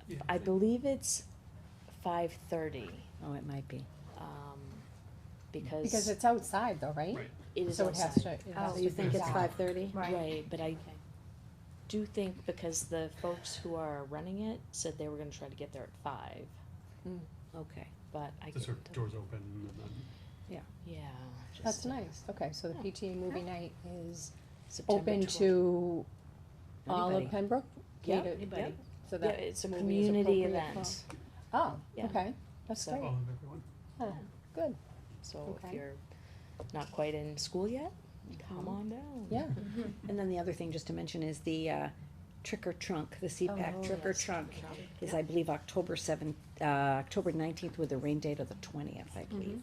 S8: Yeah,
S9: I believe it's 5:30,
S3: Oh, it might be.
S2: Because
S9: because
S2: it's outside though, right?
S8: Right.
S9: it is
S2: So it has
S9: outside.
S2: to, it has
S3: So
S2: to
S3: you
S2: be
S3: think it's
S2: outside.
S3: 5:30?
S9: Right, but I do think because the folks who are running it said they were gonna try to get there at 5,
S3: Okay.
S9: but I
S8: The sort of
S9: can't,
S8: doors open and then.
S9: yeah.
S2: That's
S9: just,
S2: nice, okay, so the PTA movie night is
S9: September
S2: open
S9: 12th.
S2: to all
S3: Anybody.
S2: of Pembroke?
S9: Yeah,
S2: Catered-
S9: anybody.
S2: yep, So
S9: Yeah,
S2: that
S9: it's a
S2: movie is
S9: community
S2: appropriate
S9: event,
S2: for- Oh,
S9: Yeah.
S2: okay, that's
S9: So-
S2: great,
S8: All of everyone.
S2: oh, good,
S9: so if
S2: Okay.
S9: you're not quite in school yet, come on down.
S2: yeah.
S3: And then the other thing just to mention is the trick or trunk, the CPAC
S11: Oh,
S3: trick or
S11: yes.
S3: trunk is, I believe, October 19th with a rain date of the 20th, I believe.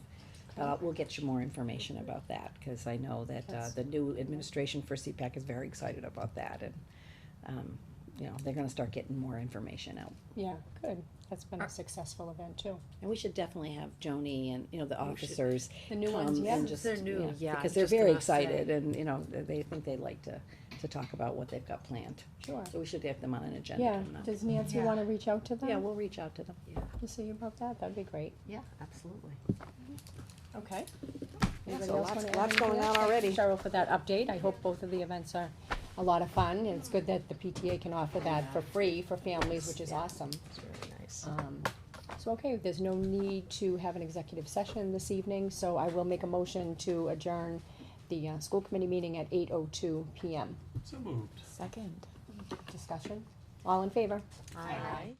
S3: We'll get you more information about that, cause I know that,
S2: That's-
S3: the new administration for CPAC is very excited about that, and, you know, they're gonna start getting more information out.
S2: Yeah, good, that's been a successful event too.
S3: And we should definitely have Joni and, you know, the officers
S2: The new
S3: come
S2: ones, yeah.
S3: and just,
S11: They're new, yeah,
S3: because
S11: I
S3: they're
S11: was just
S3: very
S11: gonna say.
S3: excited, and, you know, they think they'd like to talk about what they've got planned.
S2: Sure.
S3: So we should have them on an agenda
S2: Yeah,
S3: coming up.
S2: does Nancy wanna reach out to them?
S3: Yeah, we'll reach out to them.
S2: To see about that, that'd be great,
S11: Yeah, absolutely.
S2: okay.
S11: Yeah,
S2: Anybody
S11: so
S2: else
S11: lots-
S2: wanna add
S11: lots
S2: anything
S11: going
S2: else?
S11: on
S2: Thank you,
S11: already.
S2: Cheryl, for that update, I hope both of the events are a lot of fun, and it's good that the PTA can offer that for free for families, which is awesome.
S9: It's really nice.
S2: So, okay, there's no need to have an executive session this evening, so I will make a motion to adjourn the, school committee meeting at 8:02 PM.
S8: So moved.
S4: Second.
S2: Discussion, all in favor?
S9: Aye.